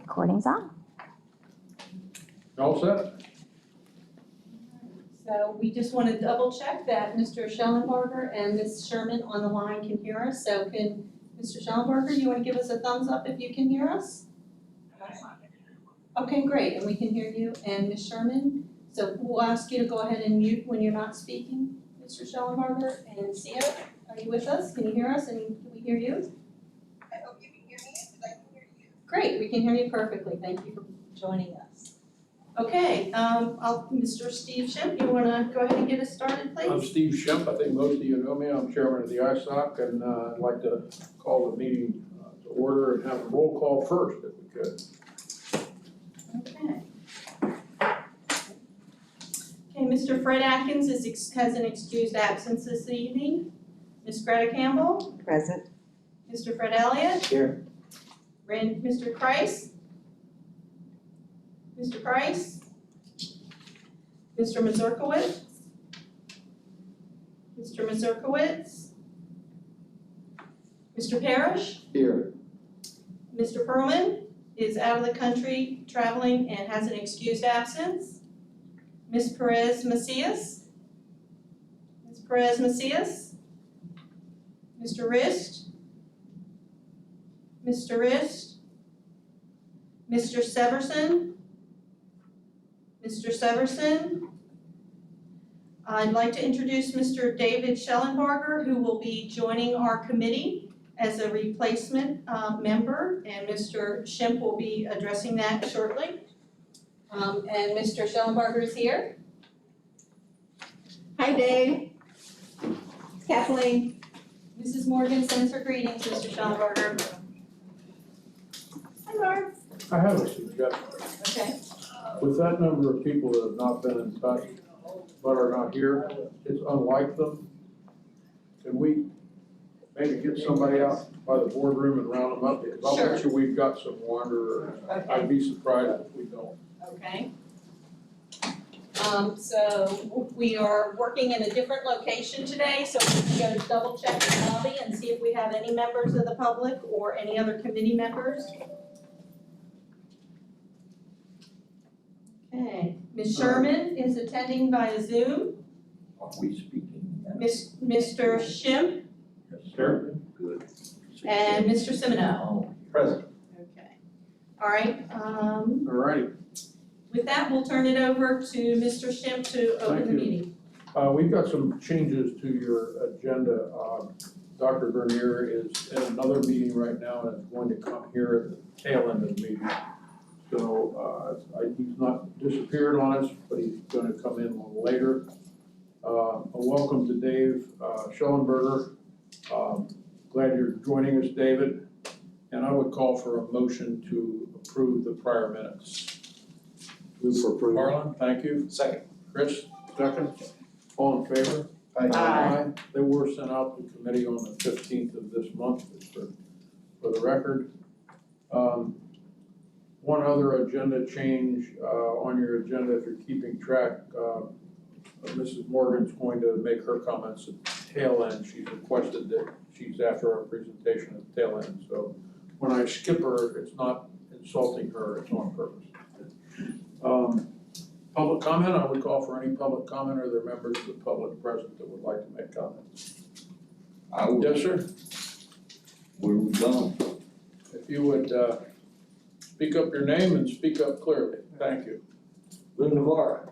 Recording's on. All set? So we just want to double check that Mr. Schellenberger and Ms. Sherman on the line can hear us. So can, Mr. Schellenberger, you want to give us a thumbs up if you can hear us? Okay, great, and we can hear you. And Ms. Sherman, so we'll ask you to go ahead and mute when you're not speaking, Mr. Schellenberger. And Sia, are you with us? Can you hear us and can we hear you? I hope you can hear me, because I can hear you. Great, we can hear you perfectly. Thank you for joining us. Okay, Mr. Steve Shimp, you want to go ahead and get us started, please? I'm Steve Shemp. I think most of you know me. I'm chairman of the ISSOC, and I'd like to call the meeting to order and have a roll call first, if we could. Okay. Okay, Mr. Fred Atkins has an excused absence this evening. Ms. Greta Campbell? Present. Mr. Fred Elliott? Here. Mr. Kreis? Mr. Kreis? Mr. Mazurkowitz? Mr. Mazurkowitz? Mr. Parrish? Here. Mr. Perlman is out of the country traveling and has an excused absence. Ms. Perez Macias? Ms. Perez Macias? Mr. Rist? Mr. Rist? Mr. Severson? Mr. Severson? I'd like to introduce Mr. David Schellenberger, who will be joining our committee as a replacement member, and Mr. Shimp will be addressing that shortly. And Mr. Schellenberger is here. Hi, Dave. Kathleen. Mrs. Morgan sends her greetings, Mr. Schellenberger. Hi, Mark. I have a suggestion. Okay. With that number of people that have not been in touch but are not here, it's unlike them. Can we maybe get somebody out by the boardroom and round them up? Because I'll bet you we've got some wanderers. I'd be surprised if we don't. Okay. So we are working in a different location today, so we're going to double check the lobby and see if we have any members of the public or any other committee members. Okay, Ms. Sherman is attending via Zoom. Are we speaking? Mr. Shimp Sure. Good. and Mr. Semino. Oh, Present. Okay. All right, All righty. with that, we'll turn it over to Mr. Shimp to open Thank the you. meeting. We've got some changes to your agenda. Dr. Vernier is in another meeting right now and is going to come here at the tail end of the meeting. So he's not disappeared on us, but he's going to come in a little later. A welcome to Dave Schellenberger. Glad you're joining us, David. And I would call for a motion to approve the prior minutes. Move for approval. Harlan, thank you. Second. Chris, second. All in favor? Aye. They were sent out to committee on the 15th of this month, for the record. One other agenda change on your agenda, if you're keeping track, Mrs. Morgan's going to make her comments at the tail end. She's requested that she's after our presentation at the tail end. So when I skip her, it's not insulting her, it's on purpose. Public comment, I would call for any public comment. Are there members of the public present that would like to make comments? I will. Yes, sir. Where we going? If you would speak up your name and speak up clearly. Thank you. Lynn Navarre.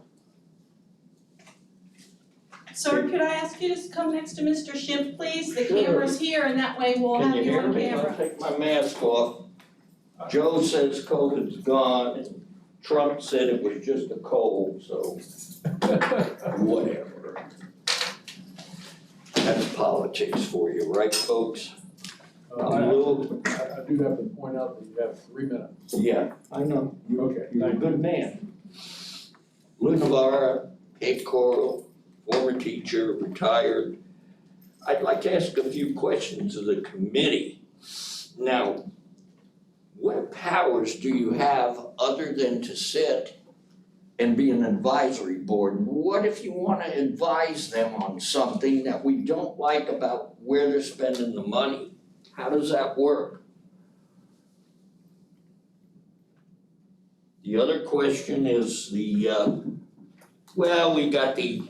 Sir, could I ask you to come next to Mr. Shimp, please? The Sure. camera's here and that way we'll Can have you you hear on me? I'll camera. take my mask off. Joe says COVID's gone and Trump said it was just a cold, so whatever. That's politics for you, right, folks? I A little, I do have to point out that you have 3 minutes. yeah, I know. Okay, You're a thank you. good man. Lynn Navarre, head choral, former teacher, retired. I'd like to ask a few questions of the committee. Now, what powers do you have other than to sit and be an advisory board? What if you want to advise them on something that we don't like about where they're spending the money? How does that work? The other question is well, we got the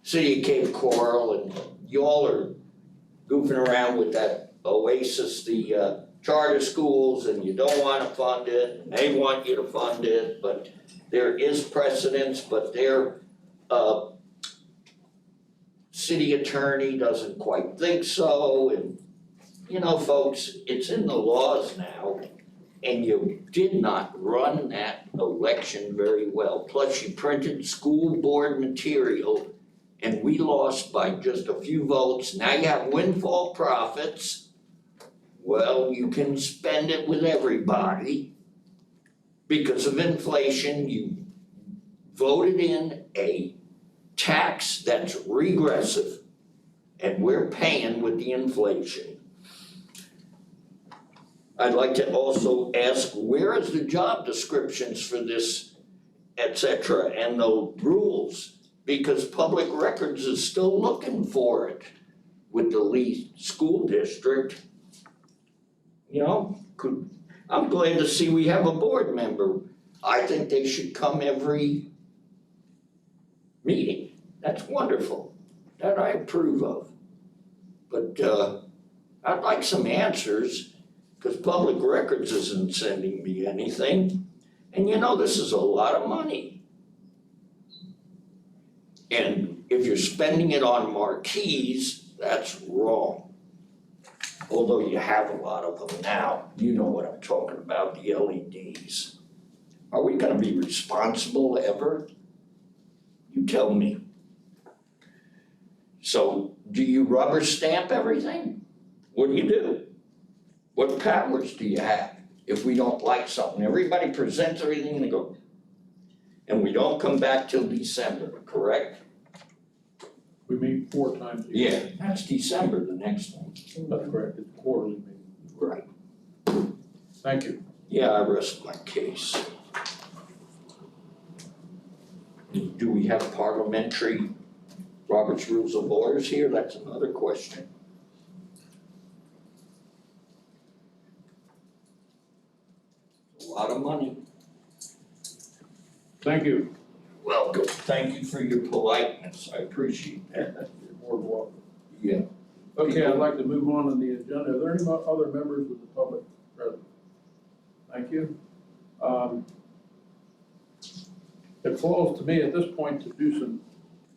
City of Cape Coral and y'all are goofing around with that Oasis, the charter schools, and you don't wanna fund it, and they want you to fund it, but there is precedence, but their city attorney doesn't quite think so, and you know, folks, it's in the laws now, and you did not run that election very well. Plus you printed school board material and we lost by just a few votes. Now you have windfall profits. Well, you can spend it with everybody. Because of inflation, you voted in a tax that's regressive and we're paying with the inflation. I'd like to also ask, where is the job descriptions for this, et cetera, and the rules? Because Public Records is still looking for it with the Lee School District. You know, I'm glad to see we have a board member. I think they should come every meeting. That's wonderful. That I approve of. But I'd like some answers. Because Public Records isn't sending me anything. And you know, this is a lot of money. And if you're spending it on marquees, that's wrong. Although you have a lot of them now, you know what I'm talking about, the LEDs. Are we gonna be responsible ever? You tell me. So, do you rubber stamp everything? What do you do? What powers do you have if we don't like something? Everybody presents everything and they go, and we don't come back till December, correct? We meet 4 times a year. Yeah, that's December, the next one. That's correct, it's quarterly meeting. Right. Thank you. Yeah, I rest my case. Do we have parliamentary Robert's Rules of Orders here? That's another question. A lot of money. Thank you. Welcome. Thank you for your politeness. I appreciate that. You're more than welcome. Yeah. Okay, I'd like to move on to the agenda. Are there any other members of the public present? Thank you. It falls to me at this point to do some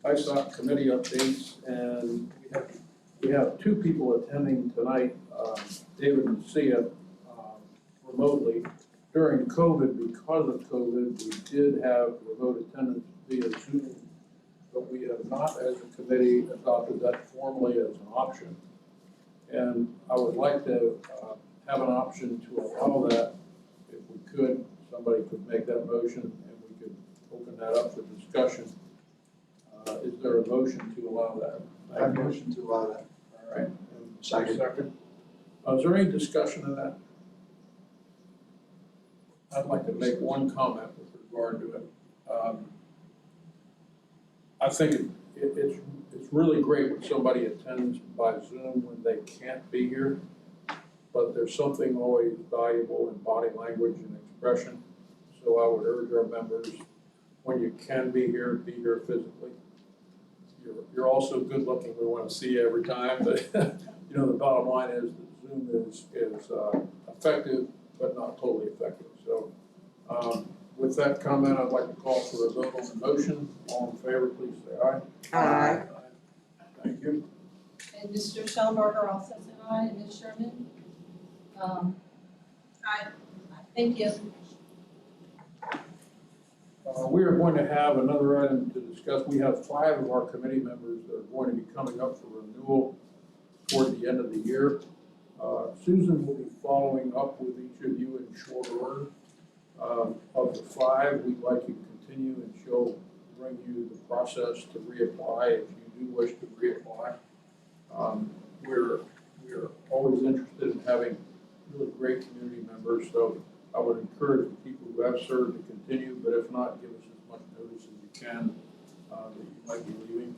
ISSOC committee updates, and we have 2 people attending tonight, David and Sia, remotely. During COVID, because of COVID, we did have remote attendance via Zoom, but we have not, as a committee, adopted that formally as an option. And I would like to have an option to allow that, if we could, somebody could make that motion and we could open that up for discussion. Is there a motion to allow that? I motion to allow that. All right. Second. Is there any discussion of that? I'd like to make one comment with regard to it. I think it's really great when somebody attends by Zoom when they can't be here, but there's something always valuable in body language and expression. So I would urge our members, when you can be here physically. You're also good looking, we want to see you every time, but you know, the bottom line is that Zoom is effective, but not totally effective. So with that comment, I'd like to call for a vote on the motion. All in favor, please say aye. Aye. Thank you. And Mr. Schellenberger also said aye, and Ms. Sherman? Aye. Thank you. We are going to have another item to discuss. We have 5 of our committee members that are going to be coming up for renewal toward the end of the year. Susan will be following up with each of you in short order. Of the 5, we'd like you to continue, and she'll bring you the process to reapply if you do wish to reapply. We're always interested in having really great community members, so I would encourage the people who have served to continue, but if not, give us as much notice as you can that you might be leaving.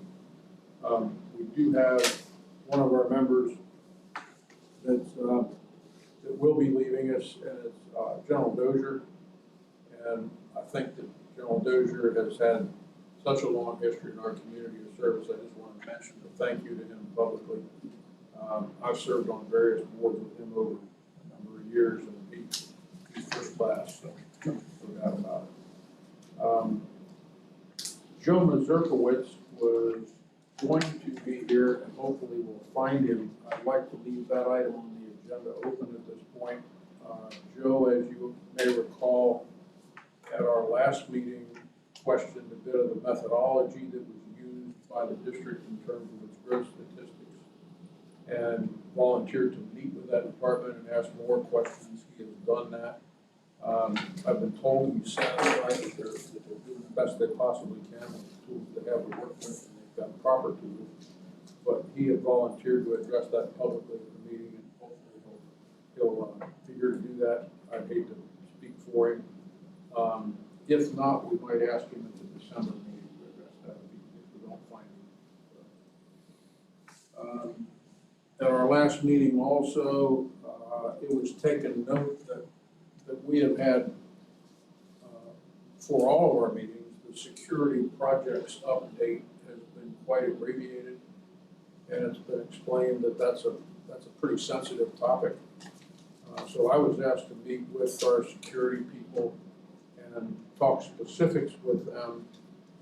We do have one of our members that will be leaving us, and it's General Dozier. And I think that General Dozier has had such a long history in our community of service. I just want to mention a thank you to him publicly. I've served on various boards with him over a number of years, and he's first class, so no doubt about it. Joe Mazurkowitz was going to be here, and hopefully we'll find him. I'd like to leave that item on the agenda open at this point. Joe, as you may recall, at our last meeting, questioned a bit of the methodology that was used by the district in terms of its growth statistics, and volunteered to meet with that department and ask more questions. He has done that. I've been told he's satisfied that they're doing the best they possibly can with the tools they have to work with, and they've got proper tools. But he had volunteered to address that publicly at the meeting, and hopefully he'll figure to do that. I'd hate to speak for him. If not, we might ask him at the December meeting to address that if we don't find him. At our last meeting also, it was taken note that we have had, for all of our meetings, the security projects update has been quite abbreviated. And it's been explained that that's a pretty sensitive topic. So I was asked to meet with our security people and talk specifics with them,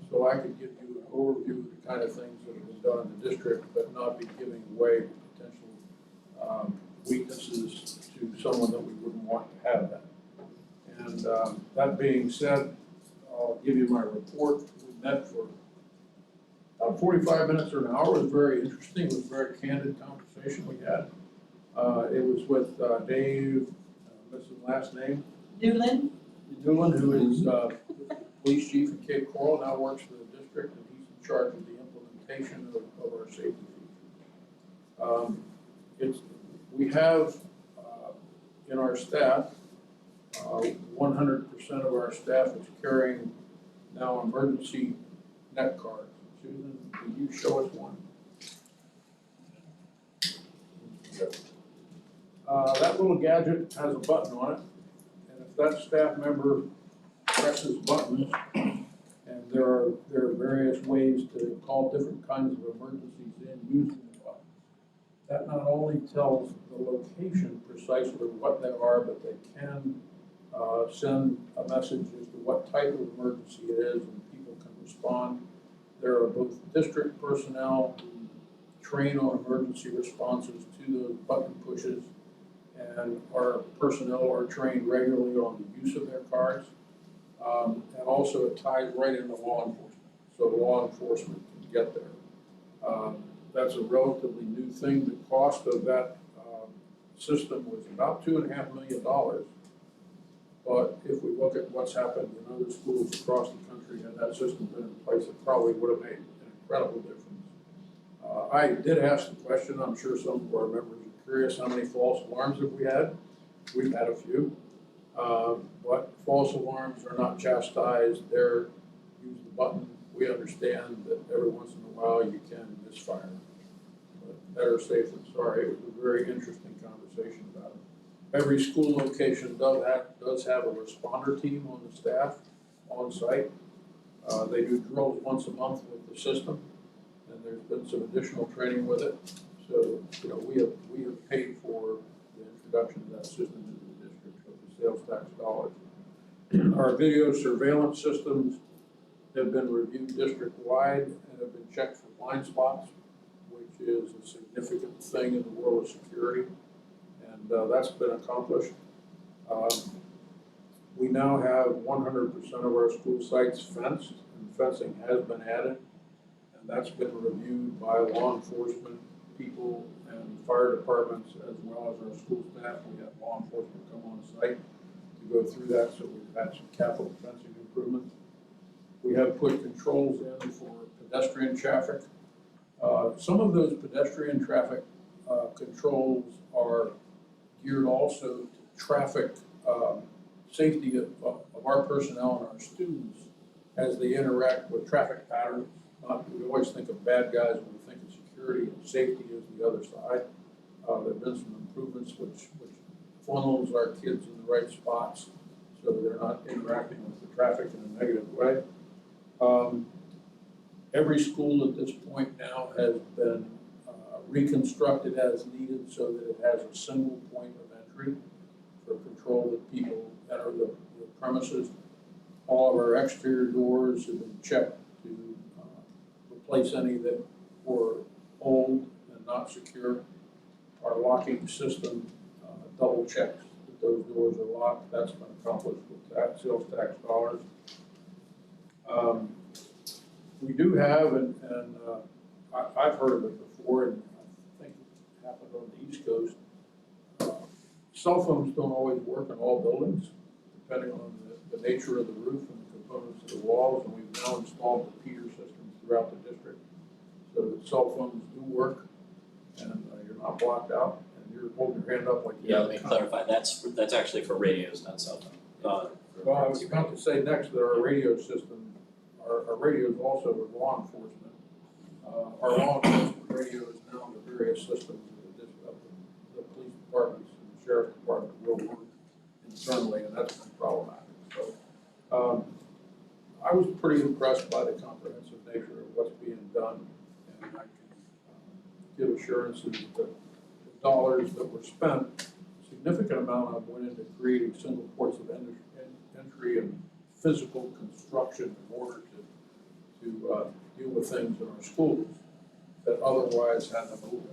so I could give you an overview of the kind of things that have been done in the district, but not be giving away potential weaknesses to someone that we wouldn't want to have that. And that being said, I'll give you my report. We met for about 45 minutes or an hour. It was very interesting. It was a very candid conversation we had. It was with Dave, what's his last name? Newland? Newland, who is police chief in Cape Coral, now works for the district, and he's in charge of the implementation of our safety features. We have in our staff, 100% of our staff is carrying now emergency net cards. Susan, will you show us one? That little gadget has a button on it, and if that staff member presses buttons, and there are various ways to call different kinds of emergencies in using the buttons. That not only tells the location precisely what they are, but they can send a message as to what type of emergency it is, and people can respond. There are both district personnel who train on emergency responses to those button pushes, and our personnel are trained regularly on the use of their cards. And also it ties right into law enforcement, so law enforcement can get there. That's a relatively new thing. The cost of that system was about $2.5 million. But if we look at what's happened in other schools across the country, and that system been in place, it probably would have made an incredible difference. I did ask the question, I'm sure some of our members are curious, how many false alarms have we had? We've had a few. But false alarms are not chastised. They're use the button. We understand that every once in a while you can misfire. But better safe than sorry. It was a very interesting conversation about it. Every school location does have a responder team on the staff on site. They do drills once a month with the system, and there's been some additional training with it. So, you know, we have paid for the introduction of that system into the district with the sales tax dollars. Our video surveillance systems have been reviewed district-wide and have been checked for blind spots, which is a significant thing in the world of security, and that's been accomplished. We now have 100% of our school sites fenced, and fencing has been added, and that's been reviewed by law enforcement people and fire departments as well as our school staff. We have law enforcement come on site to go through that, so we've had some capital fencing improvements. We have put controls in for pedestrian traffic. Some of those pedestrian traffic controls are geared also to traffic safety of our personnel and our students as they interact with traffic patterns. We always think of bad guys when we think of security, and safety is the other side. There have been some improvements which funnels our kids in the right spots so they're not interacting with the traffic in a negative way. Every school at this point now has been reconstructed as needed so that it has a single point of entry for control that people enter the premises. All of our exterior doors have been checked to replace any that were old and not secure. Our locking system double checks that those doors are locked. That's been accomplished with sales tax dollars. We do have, and I've heard of it before, and I think it happened on the East Coast. Cell phones don't always work in all buildings, depending on the nature of the roof and the components of the walls, and we've now installed repeater systems throughout the district so that cell phones do work and you're not blocked out and you're holding your hand up like Yeah, let me clarify, that's actually for radios, not cell phone. Well, I was about to say next that our radio system, our radios also with law enforcement. Our law enforcement radios now, the various systems of the police departments and the sheriff's department will work internally, and that's been problematic. So I was pretty impressed by the comprehensive nature of what's being done, and I can give assurances that the dollars that were spent, a significant amount of went into creating single ports of entry and physical construction in order to deal with things in our schools that otherwise had to move.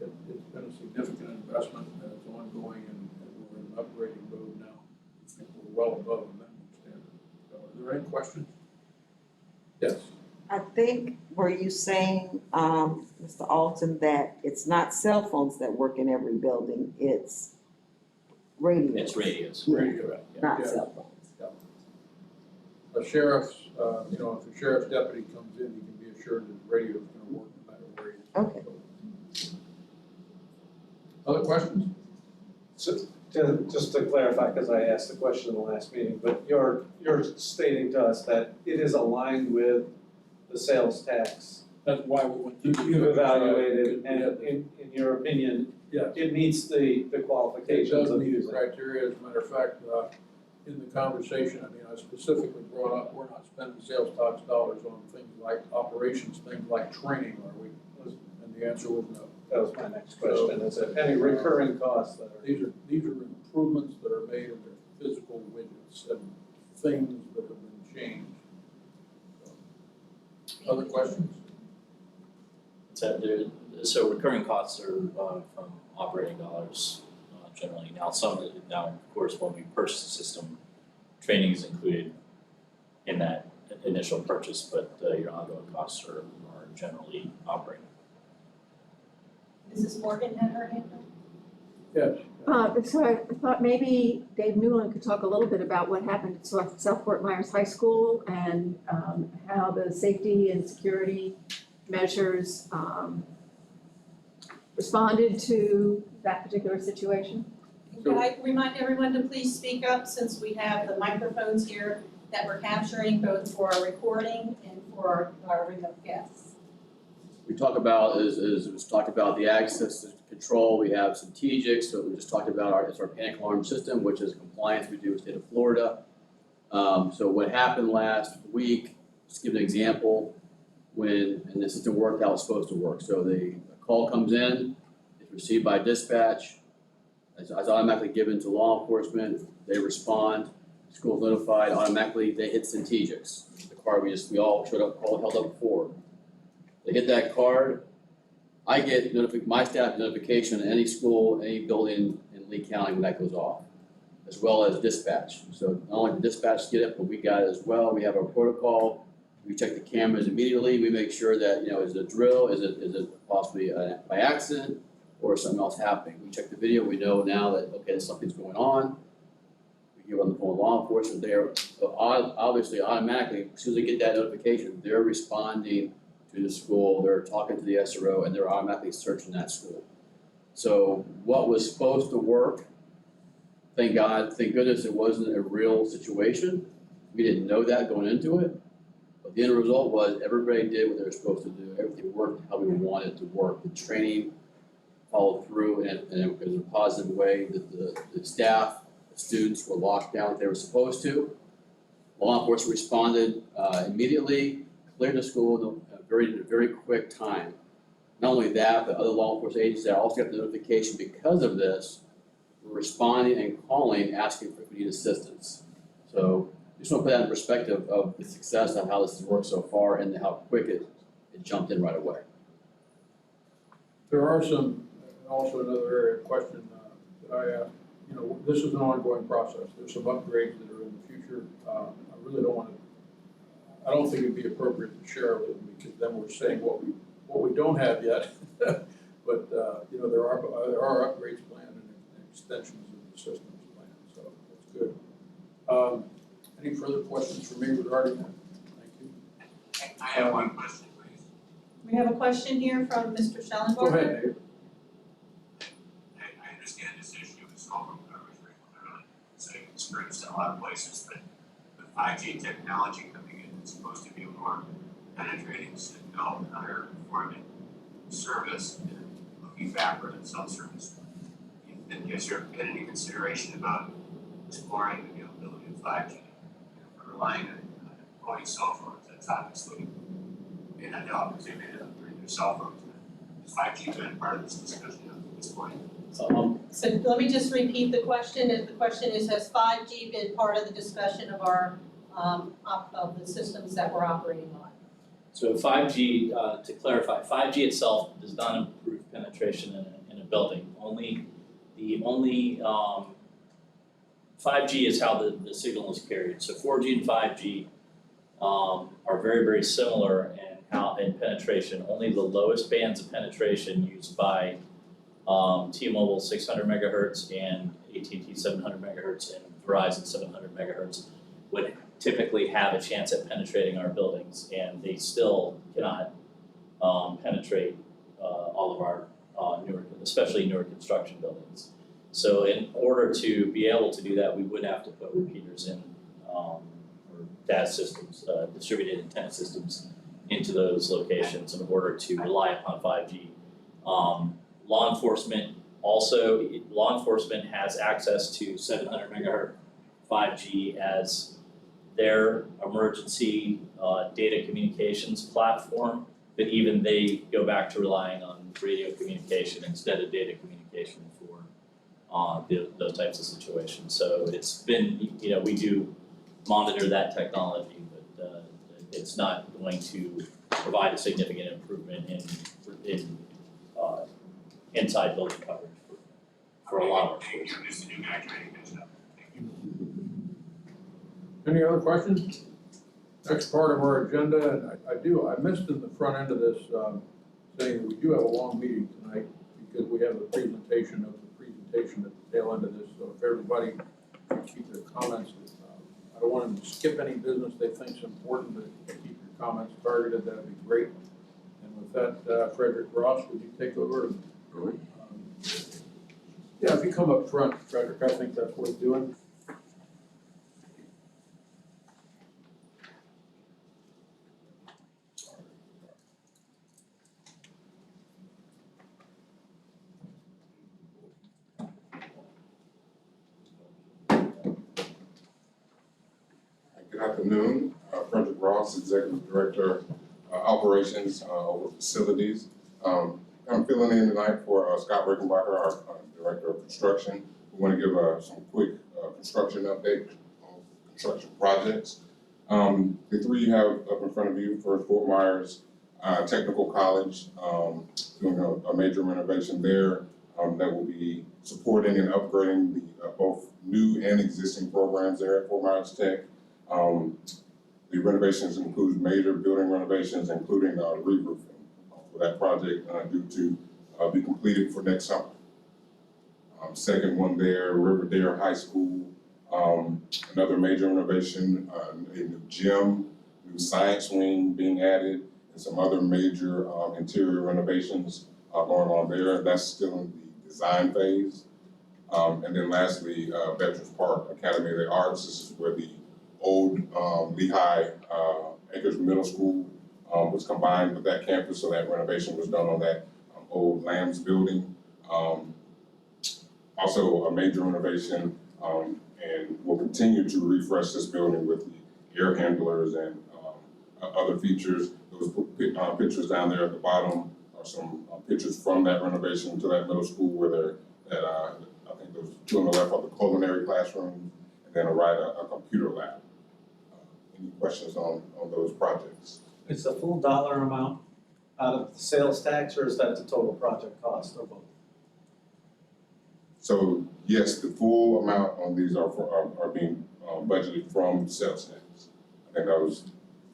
It's been a significant investment and it's ongoing, and we're in an upgrading mode now. I think we're well above the minimum standard. So are there any questions? Yes. I think, were you saying, Mr. Alton, that it's not cell phones that work in every building, it's radios? It's radios. Radio. Correct, yeah. Not Yeah. cell phones. A sheriff's, if a sheriff's deputy comes in, he can be assured that the radio is gonna work no matter where he is. Okay. Other questions? So, just to clarify, because I asked the question in the last meeting, but you're stating to us that it is aligned with the sales tax. That's why we went through. You've evaluated, and in your opinion, Yes. it meets the It qualifications does of meet the using. criteria. As a matter of fact, in the conversation, I specifically brought up, we're not spending sales tax dollars on things like operations, things like training, are we? And the answer was no. That was my next question, is there any recurring costs that are? These are improvements that are made in their physical widgets and things that have been changed. Other questions? So recurring costs are from operating dollars generally. Now of course, when we purchase the system, training is included in that initial purchase, but your ongoing costs are generally operating. Mrs. Morgan had her hand up. Yes. So I thought maybe Dave Newland could talk a little bit about what happened at South Fort Myers High School and how the safety and security measures responded to that particular situation. Could I remind everyone to please speak up, since we have the microphones here that we're capturing both for our recording and for our remote guests. We talk about is was talked about the access control. We have some TGICs, so we just talked about our panic alarm system, which is compliance we do with the state of Florida. So what happened last week, just to give an example, and the system worked how it's supposed to work. So a call comes in, it's received by dispatch, it's automatically given to law enforcement, they respond, the school's notified, automatically they hit some TGICs. The card we all showed up, all held up before. They hit that card, I get my staff notification in any school, any building in Lee County when that goes off, as well as dispatch. So not only the dispatch get it, but we got it as well. We have our protocol. We check the cameras immediately. We make sure that, is it a drill? Is it possibly by accident or something else happening? We check the video. We know now that, okay, something's going on. We get on the phone with law enforcement there. So obviously, automatically, as soon as they get that notification, they're responding to the school, they're talking to the SRO, and they're automatically searching that school. So what was supposed to work, thank goodness it wasn't a real situation. We didn't know that going into it. But the end result was everybody did what they were supposed to do. Everything worked how we wanted it to work. The training followed through and it was a positive way that the staff, The students were locked down what they were supposed to. Law enforcement responded immediately, cleared the school in a very quick time. Not only that, but other law enforcement agencies that also got the notification because of this were responding and calling, asking if we need assistance. So just want to put that in perspective of the success of how this has worked so far and how quick it jumped in right away. There are some, also another area of question that I asked, this is an ongoing process. There's some upgrades that are in the future. I really I don't think it'd be appropriate to share with them because then we're saying what we don't have yet. But, there are upgrades planned and extensions of the systems planned, so that's good. Any further questions for me regarding that? Thank you. I have one question, please. We have a question here from Mr. Schellenberger. Go ahead, Dave. I understand this issue is called coverage very clearly. It's experienced in a lot of places, but the 5G technology coming in is supposed to be a more penetrating signal and higher performing service and looking backward at cell service. And has there been any consideration about exploring the availability of 5G? Relying on owning cell phones, that's obviously may not help because they may not upgrade their cell phones. Has 5G been part of this discussion at this point? So let me just repeat the question. The question is, has 5G been part of the discussion of our, of the systems that we're operating on? So 5G, to clarify, 5G itself does not improve penetration in a building. The only 5G is how the signal is carried. So 4G and 5G are very, very similar in penetration. Only the lowest bands of penetration used by T-Mobile 600 megahertz and AT&T 700 megahertz and Verizon 700 megahertz would typically have a chance at penetrating our buildings, and they still cannot penetrate all of our especially newer construction buildings. So in order to be able to do that, we would have to put repeaters in, or DAS systems, distributed antenna systems into those locations in order to rely upon 5G. Law enforcement has access to 700 megahertz 5G as their emergency data communications platform, but even they go back to relying on radio communication instead of data communication for those types of situations. So it's been, we do monitor that technology, but it's not going to provide a significant improvement in inside building coverage for a lot of our schools. Thank you, Mr. New Guy, trying to catch up. Thank you. Any other questions? Next part of our agenda, and I missed in the front end of this, saying that we do have a long meeting tonight because we have a presentation at the tail end of this. So if everybody can keep their comments, I don't want them to skip any business they think is important, to keep your comments targeted, that'd be great. And with that, Frederick Ross, would you take over? Yeah, if you come up front, Frederick, I think that's worth doing. Good afternoon, Frederick Ross, Executive Director, Operations over Facilities. I'm filling in tonight for Scott Rickenbacher, our Director of Construction. We want to give some quick construction update on construction projects. The three you have up in front of you for Fort Myers Technical College, doing a major renovation there that will be supporting and upgrading the both new and existing programs there at Fort Myers Tech. The renovations include major building renovations, including re-roofing for that project due to be completed for next summer. Second one there, Riverdale High School, another major renovation, a new gym, new science wing being added, and some other major interior renovations going on there. That's still in the design phase. And then lastly, Veterans Park Academy of the Arts. This is where the old Lehigh Acres Middle School was combined with that campus, so that renovation was done on that old Lambs building. Also a major renovation and we'll continue to refresh this building with the air handlers and other features. Those pictures down there at the bottom are some pictures from that renovation to that middle school where I think those two on the left are the culinary classrooms, and then a computer lab. Any questions on those projects? Is the full dollar amount out of the sales tax, or is that the total project cost, or both? So yes, the full amount on these are being budgeted from sales tax. I think that was the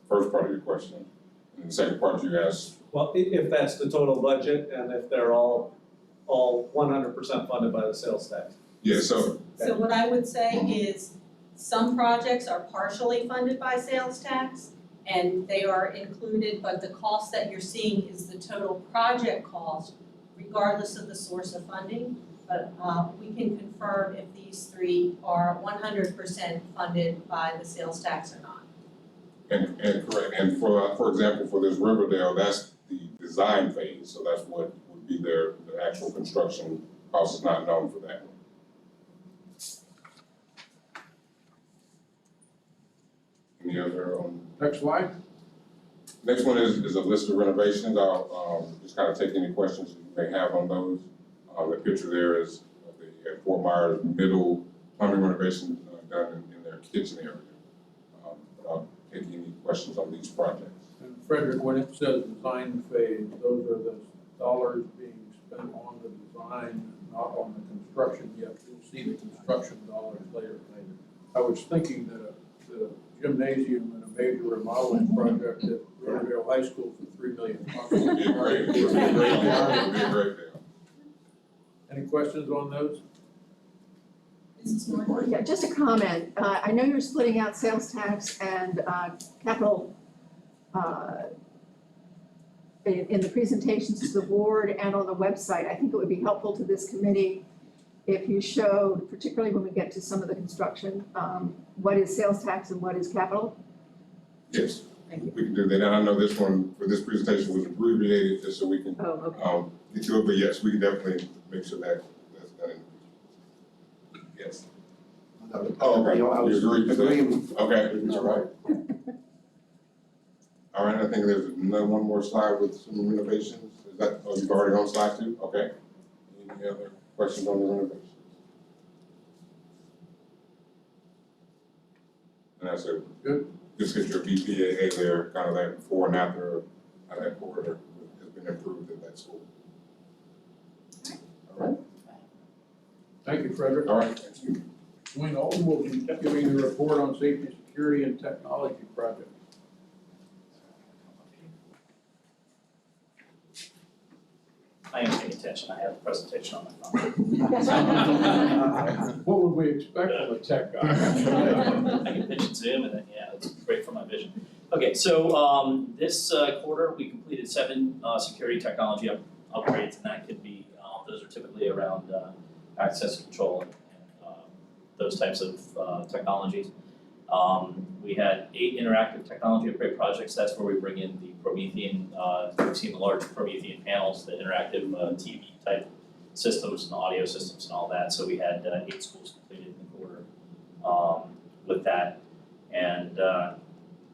first part of your question. And the second part you asked, Well, if that's the total budget, and if they're all 100% funded by the sales tax. yeah, so So what I would say is, some projects are partially funded by sales tax, and they are included, but the cost that you're seeing is the total project cost, regardless of the source of funding. But we can confirm if these three are 100% funded by the sales tax or not. and correct, and for example, for this Riverdale, that's the design phase, so that's what would be the actual construction cost is not known for that one. Any other Next slide. next one is a list of renovations. I'll just kind of take any questions you may have on those. The picture there is of the Fort Myers middle plumbing renovation done in their kitchen area. But I'll take any questions on these projects. And Frederick, when it says design phase, those are the dollars being spent on the design, not on the construction yet. You'll see the construction dollars later. I was thinking that a gymnasium and a major remodeling project at Riverdale High School for $3 million. It'd be a great deal. It'd be a great deal. Any questions on those? Mrs. Moore? Yeah, just a comment. I know you're splitting out sales tax and capital in the presentations to the board and on the website. I think it would be helpful to this committee if you showed, particularly when we get to some of the construction, what is sales tax and what is capital. Yes, Thank you. we can do that. And I know this one, for this presentation, was abbreviated just so we can Oh, okay. get to it, but yes, we can definitely make sure that that's done. Yes. Oh, okay. You agree with that? Okay, all right. All right, I think there's one more slide with some renovations. Is that, oh, you've already on slide 2? Okay. Any other questions on the renovations? And that's it. Good. Just get your BPAA there, kind of that before and after, how that corridor has been improved at that school. All right. Thank you, Frederick. All right, thank you. Dwayne Alden will be giving the report on safety, security, and technology projects. I am paying attention, I have the presentation on my phone. What would we expect from a tech guy? I can pitch it Zoom and then, yeah, it's great for my vision. Okay, so this quarter, we completed 7 security technology upgrades, and that could be, those are typically around access control and those types of technologies. We had 8 interactive technology upgrade projects. That's where we bring in the Promethean, we've seen the large Promethean panels, the interactive TV type systems and audio systems and all that. So we had 8 schools completed in the quarter with that. And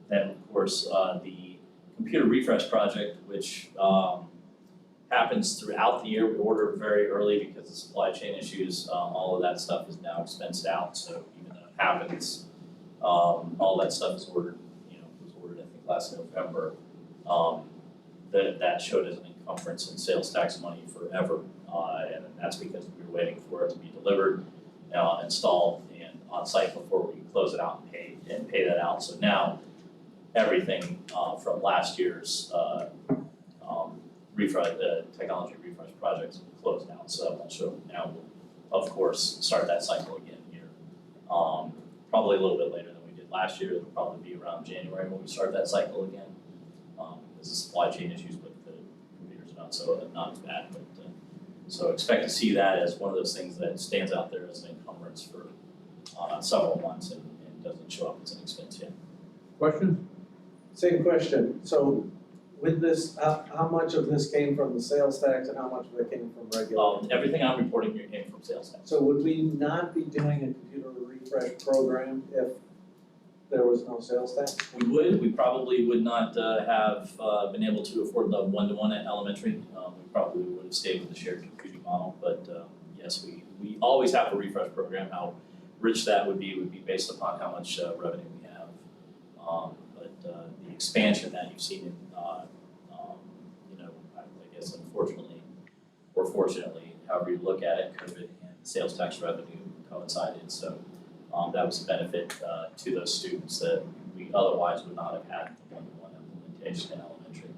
then of course, the computer refresh project, which happens throughout the year. We order very early because of supply chain issues. All of that stuff is now expensed out. So even though it happens, all that stuff is ordered, was ordered, I think, last November. That showed as an encumbrance in sales tax money forever. And that's because we were waiting for it to be delivered, installed, and on site before we could close it out and pay that out. So now, everything from last year's technology refresh projects will close out. So now we'll, of course, start that cycle again here. Probably a little bit later than we did last year. It'll probably be around January when we start that cycle again. Because of supply chain issues, but the computers are not as bad. But so expect to see that as one of those things that stands out there as an encumbrance for several months and doesn't show up as an expense yet. Question? Same question. So with this, how much of this came from the sales tax and how much of it came from regular? Everything I'm reporting here came from sales tax. So would we not be doing a computer refresh program if there was no sales tax? We probably would not have been able to afford the one-to-one at elementary. We probably would have stayed with the shared computing model, but yes, we always have a refresh program. How rich that would be based upon how much revenue we have. But the expansion that you've seen in, I guess unfortunately, or fortunately, however you look at it, COVID and sales tax revenue coincided, so that was a benefit to those students that we otherwise would not have had the one-to-one implementation in elementary.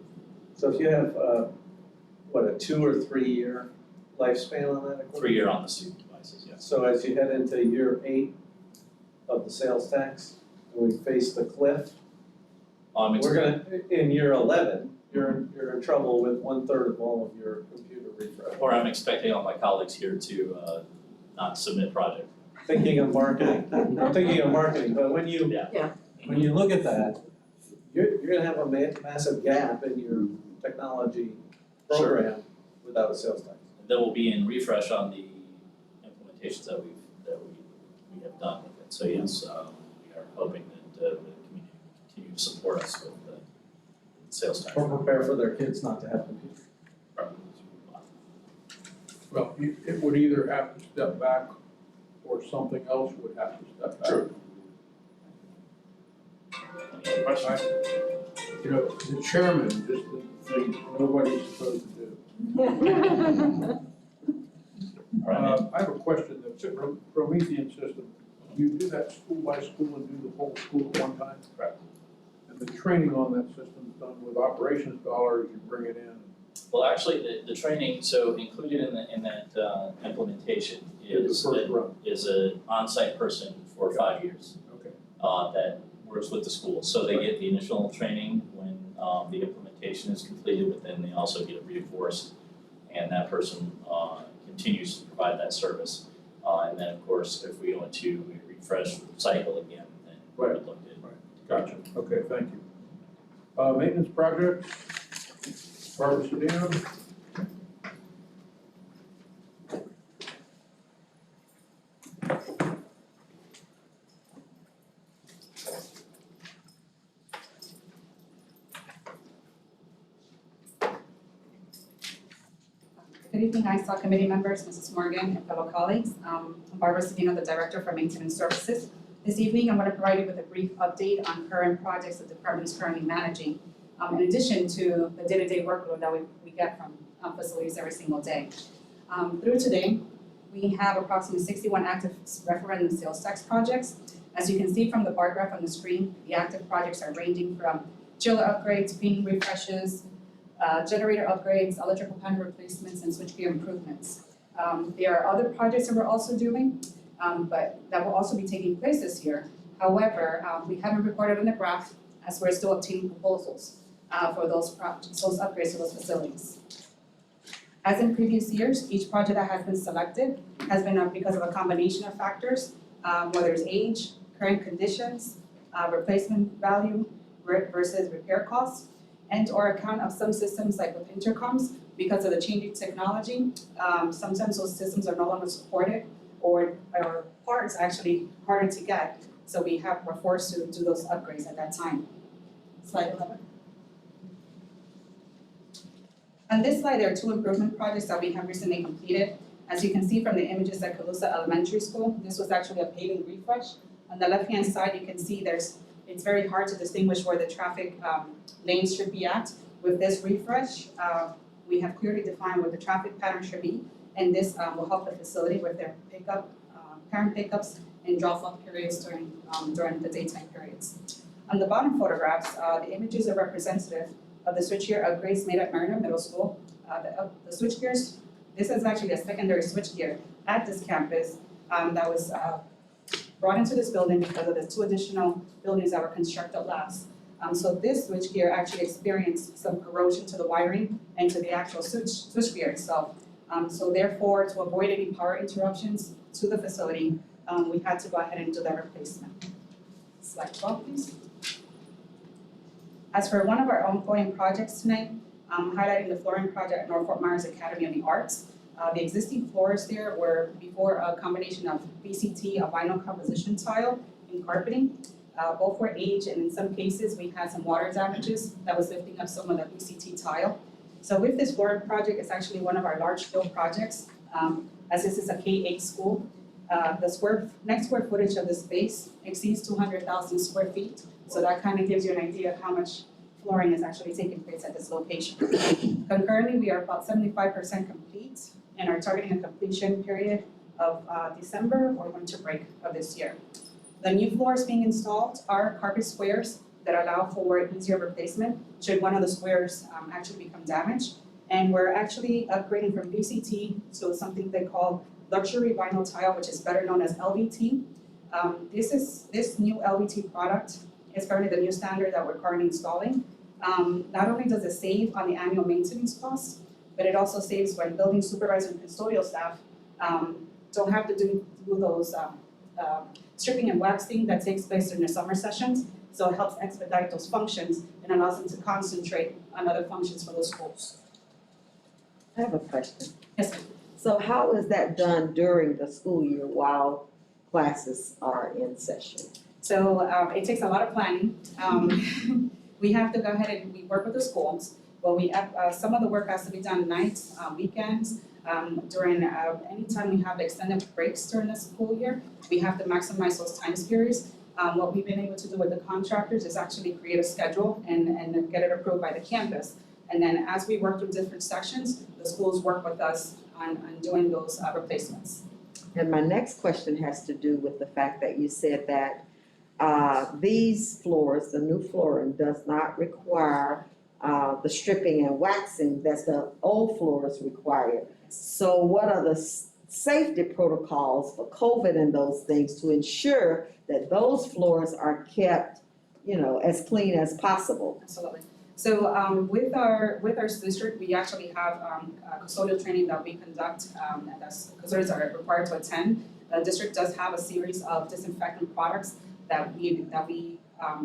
So if you have, a 2 or 3 year lifespan on that equipment? 3-year on the student devices, yes. So as you head into year 8 of the sales tax, and we face the cliff, we're gonna, in year 11, you're in trouble with 1/3 of all of your computer refresh. Or I'm expecting all my colleagues here to not submit project. Thinking of marketing, I'm thinking of marketing, but when you, Yeah. when you look at that, you're gonna have a massive gap in your technology program without a sales tax. That will be in refresh on the implementations that we have done with it. So yes, we are hoping that the community will continue to support us with the sales tax. Or prepare for their kids not to have computers. Well, it would either have to step back or something else would have to step back. True. Any other questions? You know, the chairman just did things nobody's supposed to do. All right, I have a question, the Promethean system, you do that school by school and do the whole school at one time? Correct. And the training on that system is done with operations dollars, you bring it in? Well, actually, the training, so included in that implementation is The first run. an on-site person for 5 years. Okay. That works with the school. So they get the initial training when the implementation is completed, but then they also get it reinforced. And that person continues to provide that service. And then, of course, if we go into a refresh cycle again, then we would look at. Gotcha, okay, thank you. Maintenance projects, Barbara Sedano. Good evening, ISSOC committee members, Mrs. Morgan, and fellow colleagues. I'm Barbara Sedino, the Director for Maintenance Services. This evening, I'm going to provide you with a brief update on current projects the department is currently managing, in addition to the day-to-day workload that we get from facilities every single day. Through today, we have approximately 61 active referendum sales tax projects. As you can see from the bar graph on the screen, the active projects are ranging from chiller upgrades, painting refreshes, generator upgrades, electrical panel replacements, and switchgear improvements. There are other projects that we're also doing, but that will also be taking place this year. However, we haven't recorded in the graph as we're still obtaining proposals for those projects, those upgrades to those facilities. As in previous years, each project that has been selected has been because of a combination of factors, whether it's age, current conditions, replacement value versus repair costs, and or account of some systems like with intercoms, because of the changing technology, sometimes those systems are no longer supported or parts actually harder to get. So we're forced to do those upgrades at that time. Slide 11. On this slide, there are 2 improvement projects that we have recently completed. As you can see from the images at Calusa Elementary School, this was actually a paving refresh. On the left-hand side, you can see it's very hard to distinguish where the traffic lanes should be at. With this refresh, we have clearly defined where the traffic pattern should be, and this will help the facility with their parent pickups and drop-off periods during the daytime periods. On the bottom photographs, the images are representative of the switchgear upgrades made at Mariner Middle School. The switchgears, this is actually a secondary switchgear at this campus that was brought into this building because of the 2 additional buildings that were constructed last. So this switchgear actually experienced some corrosion to the wiring and to the actual switchgear itself. So therefore, to avoid any power interruptions to the facility, we had to go ahead and do that replacement. Slide 12, please. As for one of our ongoing projects tonight, highlighting the flooring project at North Fort Myers Academy of the Arts. The existing floors there were before a combination of VCT, a vinyl composition tile, and carpeting. Both were aged, and in some cases, we had some water damages that was lifting up some of the VCT tile. So with this flooring project, it's actually one of our large scale projects, as this is a K-8 school. The net square footage of the space exceeds 200,000 square feet. So that kind of gives you an idea of how much flooring is actually taking place at this location. Concurrently, we are about 75% complete and are targeting a completion period of December or winter break of this year. The new floors being installed are carpet squares that allow for easier replacement should one of the squares actually become damaged. And we're actually upgrading from VCT to something they call luxury vinyl tile, which is better known as LVT. This new LVT product is currently the new standard that we're currently installing. Not only does it save on the annual maintenance costs, but it also saves when building supervisor and custodial staff don't have to do those stripping and waxing that takes place during the summer sessions. So it helps expedite those functions and allows them to concentrate on other functions for those schools. I have a question. Yes, ma'am. So how is that done during the school year while classes are in session? So it takes a lot of planning. We have to go ahead and we work with the schools. Well, some of the work has to be done nights, weekends, during any time we have extended breaks during the school year. We have to maximize those time periods. What we've been able to do with the contractors is actually create a schedule and get it approved by the campus. And then as we work through different sections, the schools work with us on doing those replacements. And my next question has to do with the fact that you said that these floors, the new flooring, does not require the stripping and waxing that the old floors require. So what are the safety protocols for COVID and those things to ensure that those floors are kept, as clean as possible? Absolutely. So with our district, we actually have custodial training that we conduct, and that's custodians are required to attend. The district does have a series of disinfectant products that we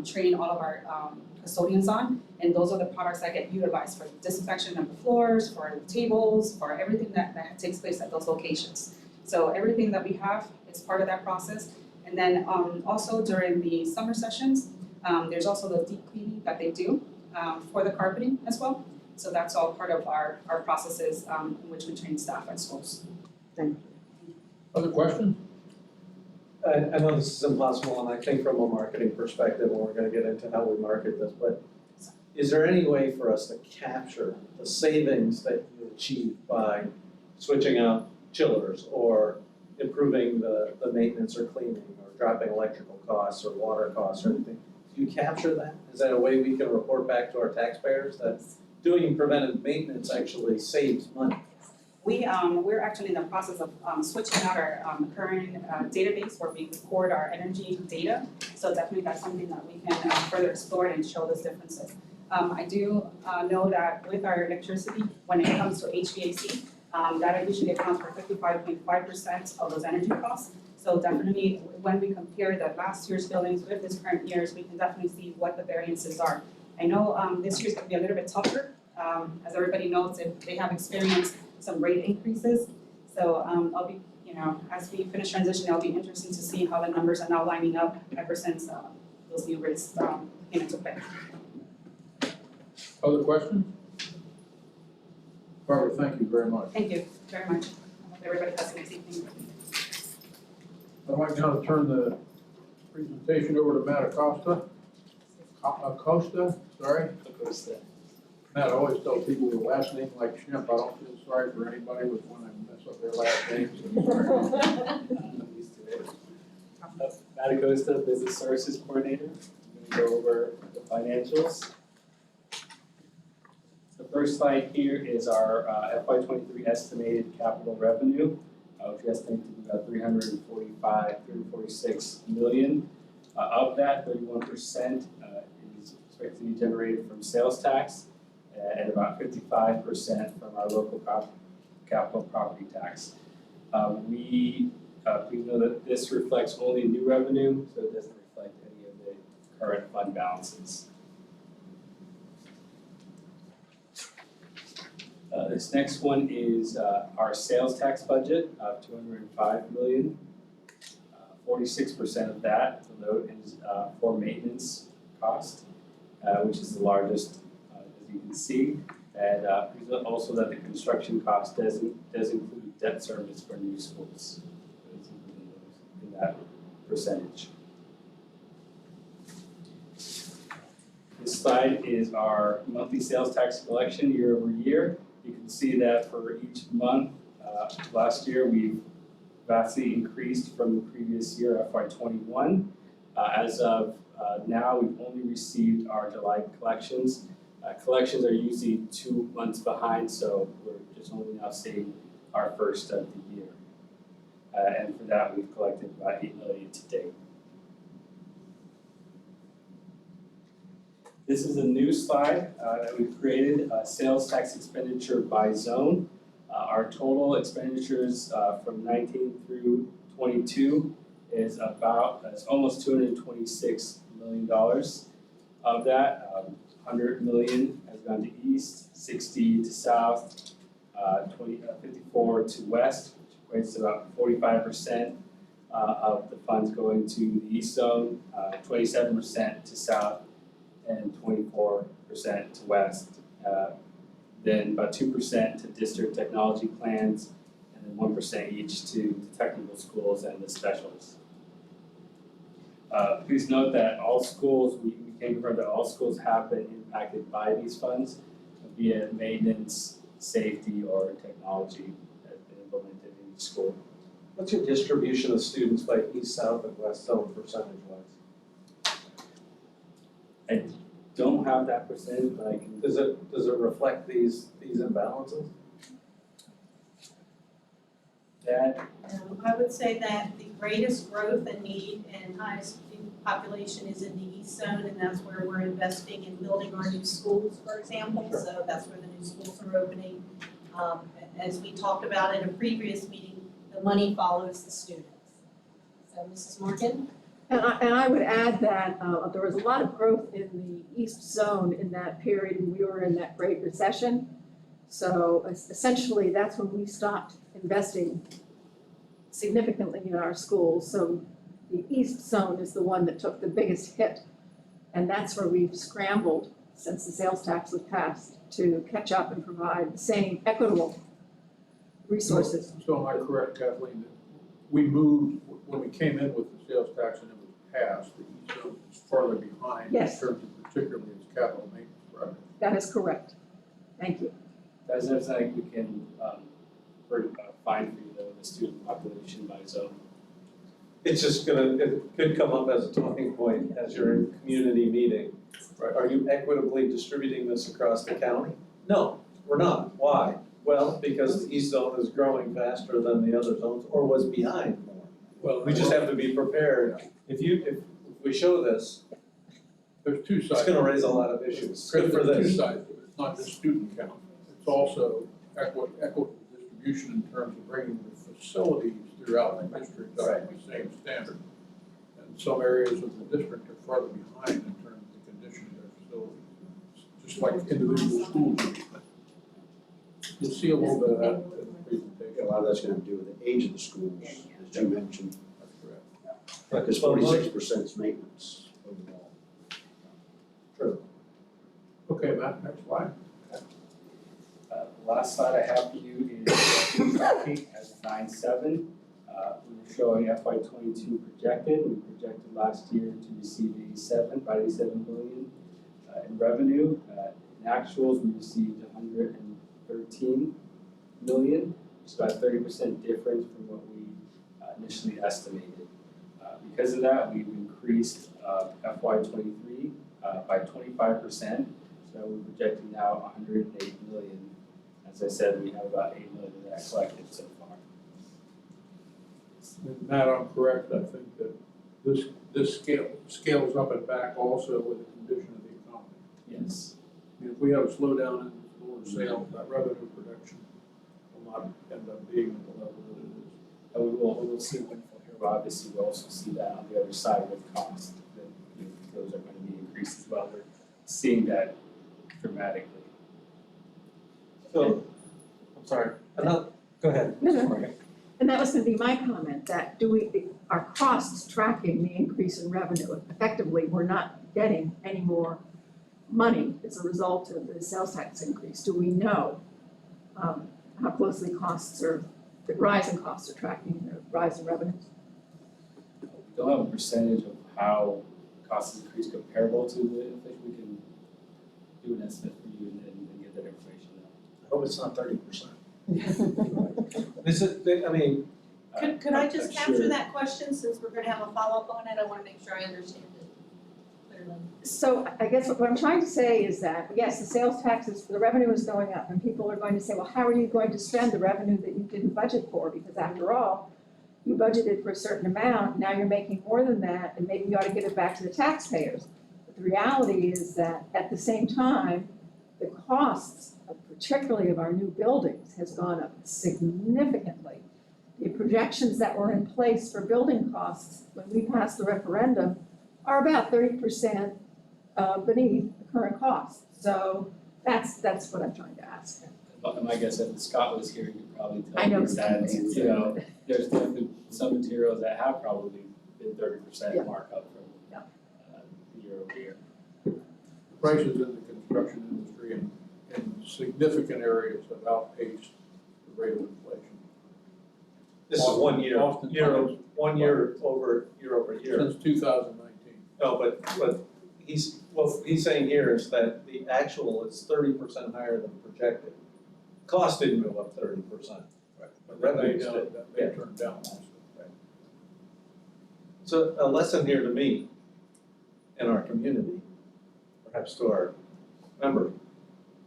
train all of our custodians on, and those are the products that get utilized for disinfection of the floors, for the tables, for everything that takes place at those locations. So everything that we have is part of that process. And then also during the summer sessions, there's also the deep cleaning that they do for the carpeting as well. So that's all part of our processes in which we train staff at schools. Thank you. Other questions? I know this is impossible, and I think from a marketing perspective, and we're gonna get into how we market this, but is there any way for us to capture the savings that you achieve by switching out chillers or improving the maintenance or cleaning or dropping electrical costs or water costs or anything? Do you capture that? Is that a way we can report back to our taxpayers that doing preventive maintenance actually saves money? We're actually in the process of switching out our current database where we record our energy data. So definitely that's something that we can further explore and show those differences. I do know that with our electricity, when it comes to HVAC, that usually accounts for 55.5% of those energy costs. So definitely when we compare the last year's billings with this current year's, we can definitely see what the variances are. I know this year's gonna be a little bit tougher. As everybody knows, they have experienced some rate increases. So I'll be, as we finish transition, it'll be interesting to see how the numbers are now lining up ever since those new rates came into play. Other questions? Barbara, thank you very much. Thank you very much. I hope everybody has a nice evening. I'd like now to turn the presentation over to Matt Acosta. Matt, I always tell people with a last name like Shemp, I don't feel sorry for anybody with when I mess up their last names. Matt Acosta, Business Services Coordinator. I'm going to go over the financials. The first slide here is our FY23 estimated capital revenue, which we estimate to be about $346 million. Of that, 31% is expected to be generated from sales tax, and about 55% from our local capital property tax. We know that this reflects only new revenue, so it doesn't reflect any of the current fund balances. This next one is our sales tax budget of $205 million. 46% of that, the note, is for maintenance cost, which is the largest, as you can see. And please also that the construction cost does include debt service for new schools. It's included in that percentage. This slide is our monthly sales tax collection year over year. You can see that for each month, last year we've vastly increased from the previous year, FY21. As of now, we've only received our July collections. Collections are usually 2 months behind, so we're just only now seeing our first of the year. And for that, we've collected about $8 million to date. This is a new slide that we've created, sales tax expenditure by zone. Our total expenditures from 19 through 22 is almost $226 million. Of that, 100 million has gone to east, 60 to south, 54 to west, which equates to about 45% of the funds going to the east zone, 27% to south, and 24% to west. Then about 2% to district technology plans, and then 1% each to the technical schools and the specials. Please note that all schools, we can confirm that all schools have been impacted by these funds, be it maintenance, safety, or technology that has been implemented in each school. What's your distribution of students by east, south, and west zone percentage-wise? I don't have that percentage, but I can. Does it reflect these imbalances? That, I would say that the greatest growth and need and highest population is in the east zone, and that's where we're investing in building our new schools, for example. Sure. So that's where the new schools are opening. As we talked about in a previous meeting, the money follows the students. So Mrs. Morgan? And I would add that there was a lot of growth in the east zone in that period when we were in that Great Recession. So essentially, that's when we stopped investing significantly in our schools. So the east zone is the one that took the biggest hit. And that's where we've scrambled since the sales tax was passed to catch up and provide the same equitable resources. So am I correct, Kathleen, that we moved, when we came in with the sales tax and it was passed, the east zone was farther behind in Yes. terms of particularly its capital maintenance project? That is correct. Thank you. that's something we can find for you though, the student population by zone. It's just it could come up as a talking point as you're in community meeting. Right. Are you equitably distributing this across the county? No, we're not. Why? Well, because the east zone is growing faster than the other zones, or was behind more. Well, We just have to be prepared. If we show this, there's two sides. it's gonna raise a lot of issues. It's good for There's this. two sides to it. It's not just student count. It's also equitable distribution in terms of bringing the facilities throughout the district up to the same standard. And some areas of the district are farther behind in terms of the condition of their facilities, just like individual schools. You'll see a little bit of that in the presentation. A lot of that's gonna have to do with the age of the schools, as you mentioned, That's correct. because 46% is maintenance overall. True. Okay, Matt, next slide. The last slide I have for you is tracking as 9.7. We're showing FY22 projected. We projected last year to receive 87 million in revenue. In actuals, we received 113 million, which is about 30% difference from what we initially estimated. Because of that, we've increased FY23 by 25%. So we're projecting now 108 million. As I said, we have about 8 million of that collected so far. And Matt, I'm correct, I think that this scales up and back also with the condition of the economy. Yes. I mean, if we have a slowdown in lower sales, that revenue production will not end up being at the level that it is. And we will see when here, but obviously we'll also see that on the other side with cost, that those are going to be increased as well. We're seeing that dramatically. So Sorry, no, go ahead. No, no. Morgan. And that was gonna be my comment, that are costs tracking the increase in revenue? Effectively, we're not getting any more money as a result of the sales tax increase. Do we know how closely the rise in costs are tracking the rise in revenues? We don't have a percentage of how costs increase comparable to the inflation. We can do an estimate for you and get that information out. I hope it's not 30%. This is, I mean, Could I just I'm capture sure. that question, since we're gonna have a follow-up on it? I wanna make sure I understand it clearly. So I guess what I'm trying to say is that, yes, the sales taxes, the revenue is going up, and people are going to say, well, how are you going to spend the revenue that you didn't budget for? Because after all, you budgeted for a certain amount, now you're making more than that, and maybe you ought to give it back to the taxpayers. But the reality is that at the same time, the costs, particularly of our new buildings, has gone up significantly. The projections that were in place for building costs when we passed the referendum are about 30% beneath the current cost. So that's what I'm trying to ask. And my guess, if Scott was here, he could probably I tell know you Scott that, was here. you know, there's definitely some materials that have probably been 30% Yeah. markup from Yeah. year over year. Prices in the construction industry in significant areas have outpaced the rate of inflation. this is 1 year, Oftentimes. 1 year over year. Since 2019. No, but he's saying here is that the actual is 30% higher than projected. Cost didn't go up 30%. But Revenues they did. they turned down also. So a lesson here to me and our community, perhaps to our members,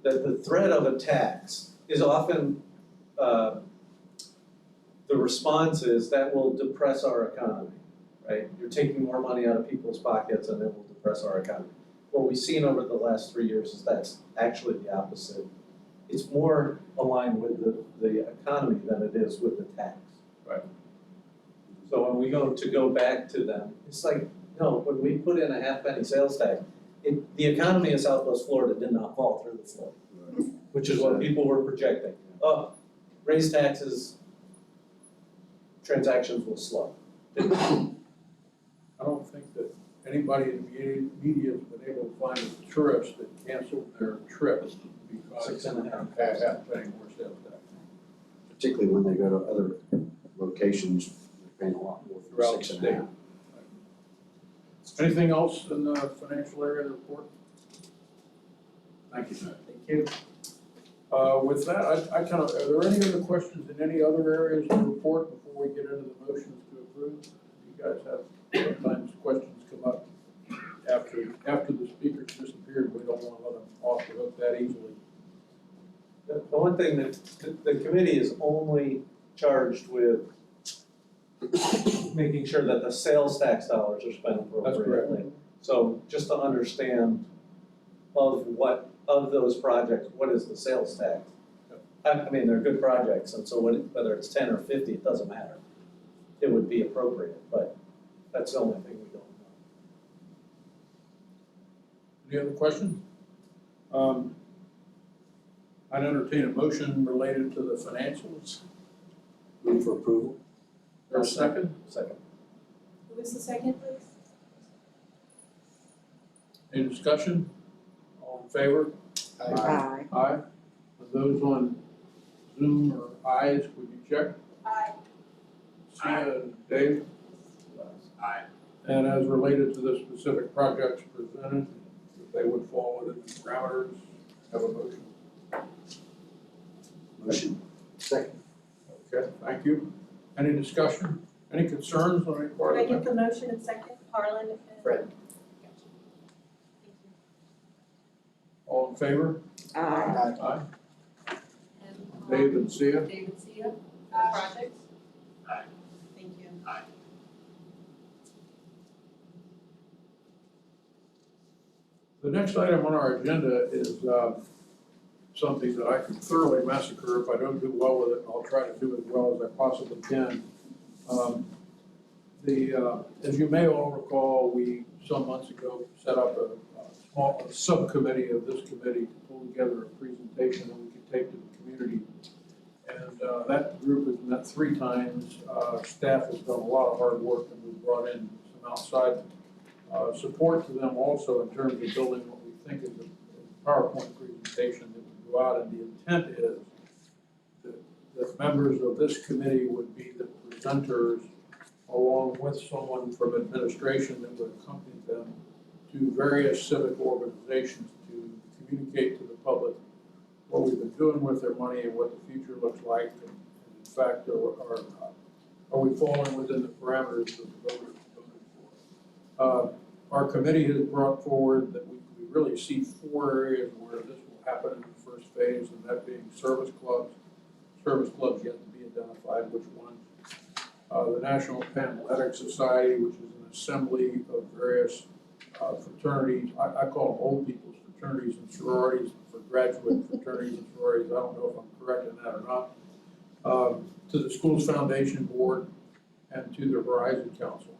that the threat of a tax is often, the response is that will depress our economy, right? You're taking more money out of people's pockets and it will depress our economy. What we've seen over the last 3 years is that's actually the opposite. It's more aligned with the economy than it is with the tax. Right. So when we go back to them, it's like, no, when we put in a half-penny sales tax, the economy in Southwest Florida did not fall through the floor, which is what people were projecting. Oh, raise taxes, transactions will slow. I don't think that anybody in the media has been able to find a tourist that canceled their trip because 6.5. they had paying more sales tax. Particularly when they go to other locations, they're paying a lot more for Throughout the 6.5. Anything else in the financial area of the report? Thank you, Matt. Thank you. With that, I kind of, are there any other questions in any other areas of the report before we get into the motions to approve? You guys have, sometimes questions come up after the speaker disappeared, we don't want to let them off the hook that easily. The one thing that the committee is only charged with making sure that the sales tax dollars are spent appropriately. So just to understand of those projects, what is the sales tax? I mean, they're good projects, and so whether it's 10 or 50, it doesn't matter. It would be appropriate, but that's the only thing we don't know. Any other questions? I'd entertain a motion related to the financials. Move for approval. Or a second? Second. Who was the second, please? Any discussion? All in favor? Aye. Aye. For those on Zoom or eyes, would you check? Aye. Sia and Dave? Aye. And as related to the specific projects presented, if they would fall within the parameters, have a motion. Motion. Second. Okay, thank you. Any discussion? Any concerns on any part Can I of get that? the motion in second, Harlan? and- Fred. Gotcha. Thank you. All in favor? Aye. Aye. And, Dave and Sia? David Sia, the projects? Aye. Thank you. The next item on our agenda is something that I can thoroughly massacre if I don't do well with it, and I'll try to do as well as I possibly can. As you may all recall, we, some months ago, set up a subcommittee of this committee to pull together a presentation that we could take to the community that group has met 3 times. Staff has done a lot of hard work, and we've brought in some outside support to them also in terms of building what we think is a PowerPoint presentation that would go out. And the intent is that members of this committee would be the presenters along with someone from administration that would accompany them to various civic organizations to communicate to the public what we've been doing with their money and what the future looks like. And in fact, are we falling within the parameters of the voters voted for? Our committee has brought forward that we really see 4 areas where this will happen in the first phase, and that being service clubs. Service clubs yet to be identified which ones. The National Panhellenic Society, which is an assembly of various fraternities. I call them old people's fraternities and sororities for graduate fraternities and sororities. I don't know if I'm correct in that or not. To the Schools Foundation Board and to the Horizon Council.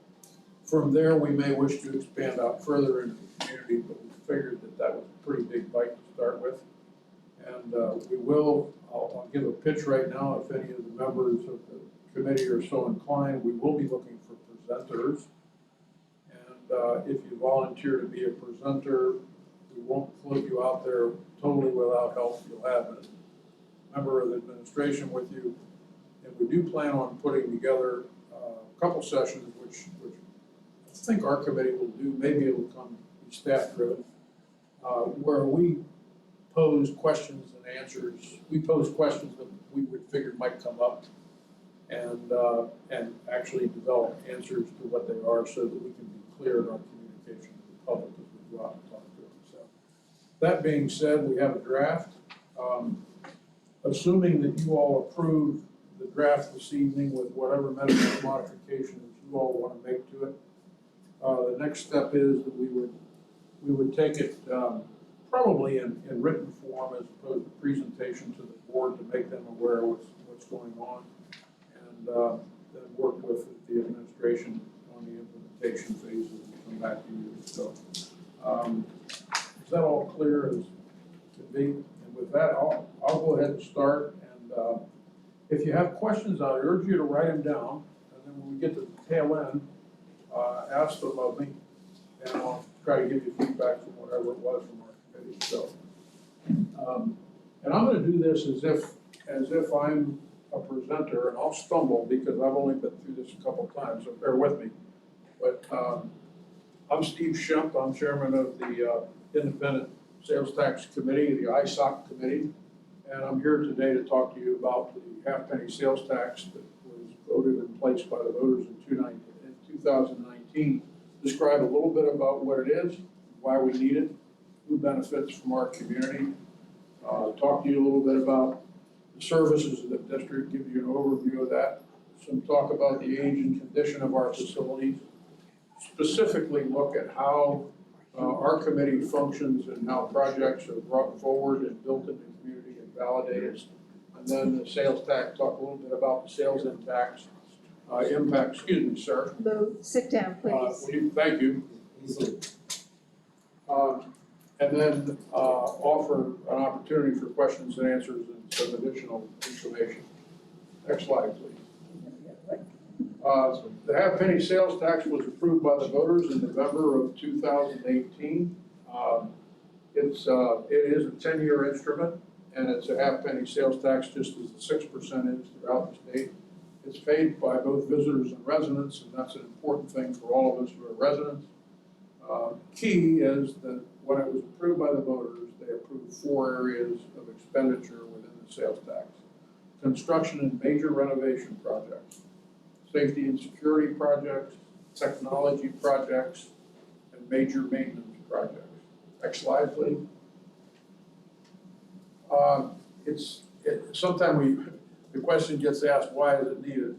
From there, we may wish to expand out further into the community, but we figured that that was a pretty big bite to start with. And I'll give a pitch right now, if any of the members of the committee are so inclined, we will be looking for presenters. And if you volunteer to be a presenter, we won't float you out there totally without help. You'll have a member of the administration with you. And we do plan on putting together a couple sessions, which I think our committee will do. Maybe it will be staff driven, where we pose questions and answers. We pose questions that we would figure might come up, and actually develop answers to what they are, so that we can be clear in our communication to the public as we go out and talk to them. So, that being said, we have a draft. Assuming that you all approve the draft this evening with whatever modifications you all want to make to it, the next step is that we would take it probably in written form as opposed to presentation to the board to make them aware of what's going on, and then work with the administration on the implementation phases and come back to you. So is that all clear as can be? And with that, I'll go ahead and start. And if you have questions, I urge you to write them down, and then when we get to the tail end, ask them of me, and I'll try to give you feedback from whatever it was from our committee. So, and I'm going to do this as if I'm a presenter, and I'll stumble because I've only been through this a couple of times, so bear with me. But I'm Steve Shemp. I'm chairman of the Independent Sales Tax Committee, the ISSOC committee, and I'm here today to talk to you about the half-penny sales tax that was voted in place by the voters in 2019. Describe a little bit about what it is, why we need it, who benefits from our community. Talk to you a little bit about the services of the district, give you an overview of that. Some talk about the age and condition of our facilities. Specifically look at how our committee functions and how projects are brought forward and built in the community and validated. And then the sales tax, talk a little bit about the sales impact, excuse me, sir. Lou, sit down, please. Thank you. And then offer an opportunity for questions and answers and some additional information. Next slide, please. The half-penny sales tax was approved by the voters in November of 2018. It is a 10-year instrument, and it's a half-penny sales tax, just as the 6% is throughout the state. It's paid by both visitors and residents, and that's an important thing for all of us who are residents. Key is that when it was approved by the voters, they approved 4 areas of expenditure within the sales tax. Construction and major renovation projects, safety and security projects, technology projects, and major maintenance projects. Next slide, please. Sometimes the question gets asked, why is it needed?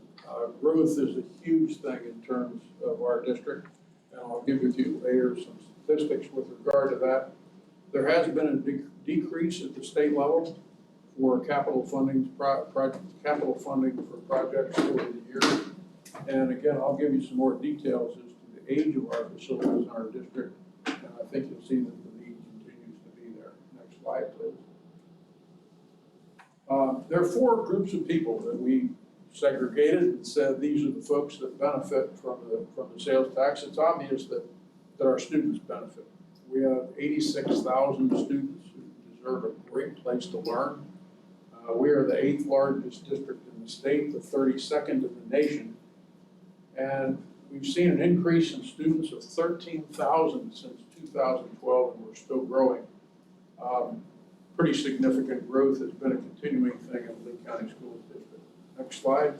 Growth is a huge thing in terms of our district, and I'll give you later some statistics with regard to that. There has been a decrease at the state level for capital funding for projects over the years. And again, I'll give you some more details as to the age of our facilities in our district, and I think you'll see that the need continues to be there. Next slide, please. There are four groups of people that we segregated and said these are the folks that benefit from the sales tax. It's obvious that our students benefit. We have 86,000 students who deserve a great place to learn. We are the 8th largest district in the state, the 32nd in the nation. And we've seen an increase in students of 13,000 since 2012, and we're still growing. Pretty significant growth has been a continuing thing in the Lee County School District. Next slide.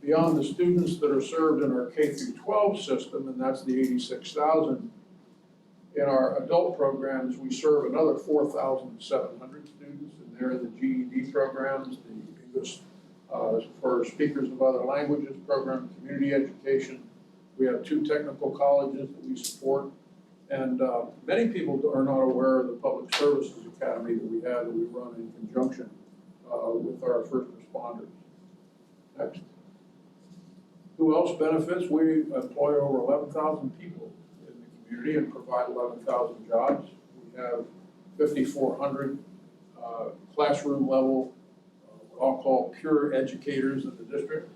Beyond the students that are served in our K through 12 system, and that's the 86,000, in our adult programs, we serve another 4,700 students, and they're the GED programs, the English for speakers of other languages program, community education. We have 2 technical colleges that we support, and many people are not aware of the Public Services Academy that we have, that we run in conjunction with our first responders. Next. Who else benefits? We employ over 11,000 people in the community and provide 11,000 jobs. We have 5,400 classroom level, what I'll call pure educators in the district.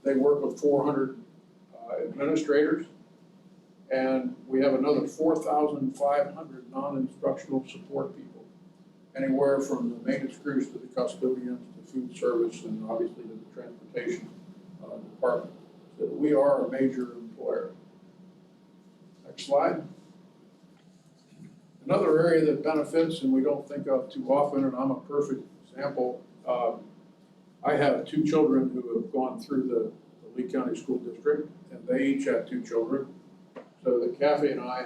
They work with 400 administrators, and we have another 4,500 non-instructional support people, anywhere from the maintenance crews to the custodians to food service and obviously to the transportation department. So we are a major employer. Next slide. Another area that benefits and we don't think of too often, and I'm a perfect example, I have 2 children who have gone through the Lee County School District, and they each have 2 children. So that Kathy and I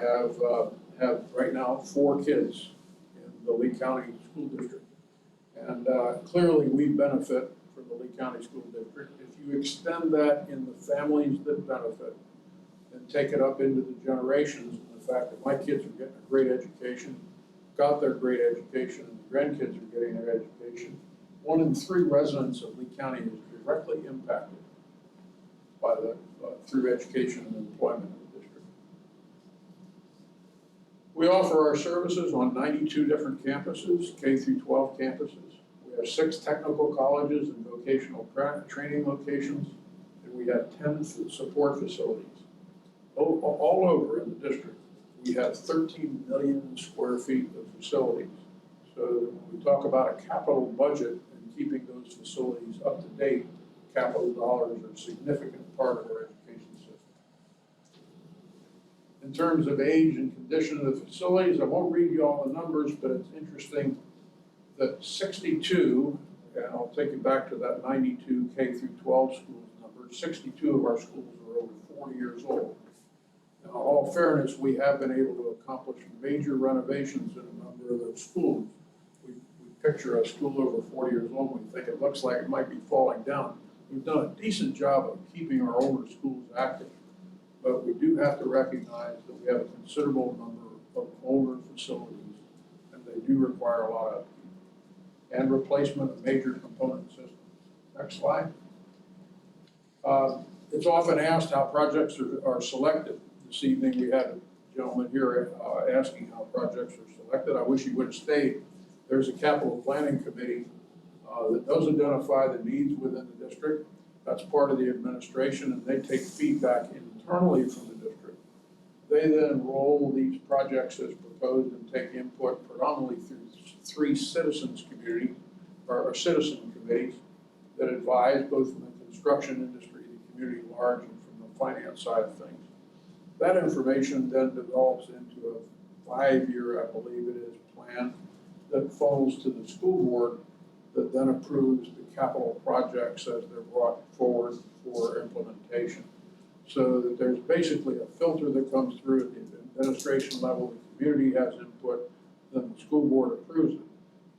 have right now 4 kids in the Lee County School District. And clearly we benefit from the Lee County School District. If you extend that in the families that benefit and take it up into the generations, and the fact that my kids are getting a great education, got their great education, and the grandkids are getting their education, 1 in 3 residents of Lee County is directly impacted by through education and employment in the district. We offer our services on 92 different campuses, K through 12 campuses. We have 6 technical colleges and vocational training locations, and we have 10 support facilities. All over in the district, we have 13 million square feet of facilities. So when we talk about a capital budget and keeping those facilities up to date, capital dollars are a significant part of our education system. In terms of age and condition of the facilities, I won't read you all the numbers, but it's interesting that 62, and I'll take you back to that 92 K through 12 schools number, 62 of our schools are over 40 years old. Now, in all fairness, we have been able to accomplish major renovations in a number of those schools. We picture a school over 40 years old, we think it looks like it might be falling down. We've done a decent job of keeping our older schools active, but we do have to recognize that we have a considerable number of older facilities, and they do require a lot of upkeep and replacement of major component systems. Next slide. It's often asked how projects are selected. This evening we had a gentleman here asking how projects are selected. I wish he would have stayed. There's a capital planning committee that does identify the needs within the district. That's part of the administration, and they take feedback internally from the district. They then roll these projects as proposed and take input predominantly through 3 citizens community or citizen committees that advise both from the construction industry, the community at large, and from the finance side of things. That information then develops into a 5-year, I believe it is, plan that falls to the school board that then approves the capital projects as they're brought forward for implementation. So that there's basically a filter that comes through at the administration level, the community has input, then the school board approves it.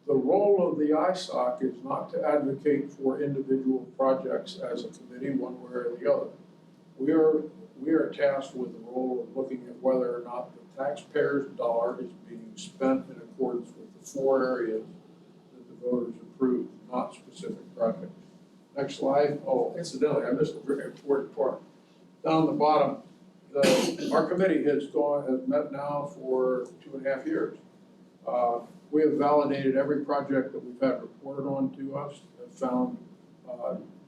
The role of the ISSOC is not to advocate for individual projects as a committee one way or the other. We are tasked with the role of looking at whether or not the taxpayer's dollar is being spent in accordance with the 4 areas that the voters approved, not specific projects. Next slide. Oh, incidentally, I missed a very important part. Down the bottom, our committee has met now for 2.5 years. We have validated every project that we've had reported on to us, have found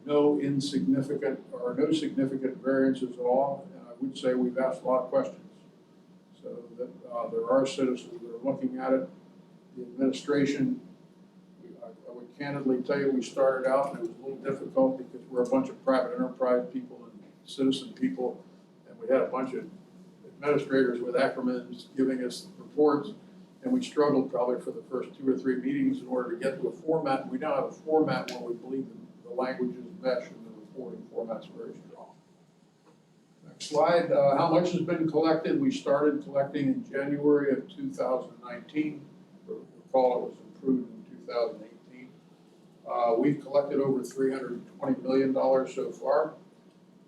no significant variances at all, and I would say we've asked a lot of questions. So that there are citizens that are looking at it. The administration, I would candidly tell you, we started out and it was a little difficult because we're a bunch of private enterprise people and citizen people, and we had a bunch of administrators with acronyms giving us reports, and we struggled probably for the first 2 or 3 meetings in order to get to a format. We now have a format where we believe the languages mesh and the reporting format's very strong. Next slide. How much has been collected? We started collecting in January of 2019. Recall it was approved in 2018. We've collected over $320 million so far.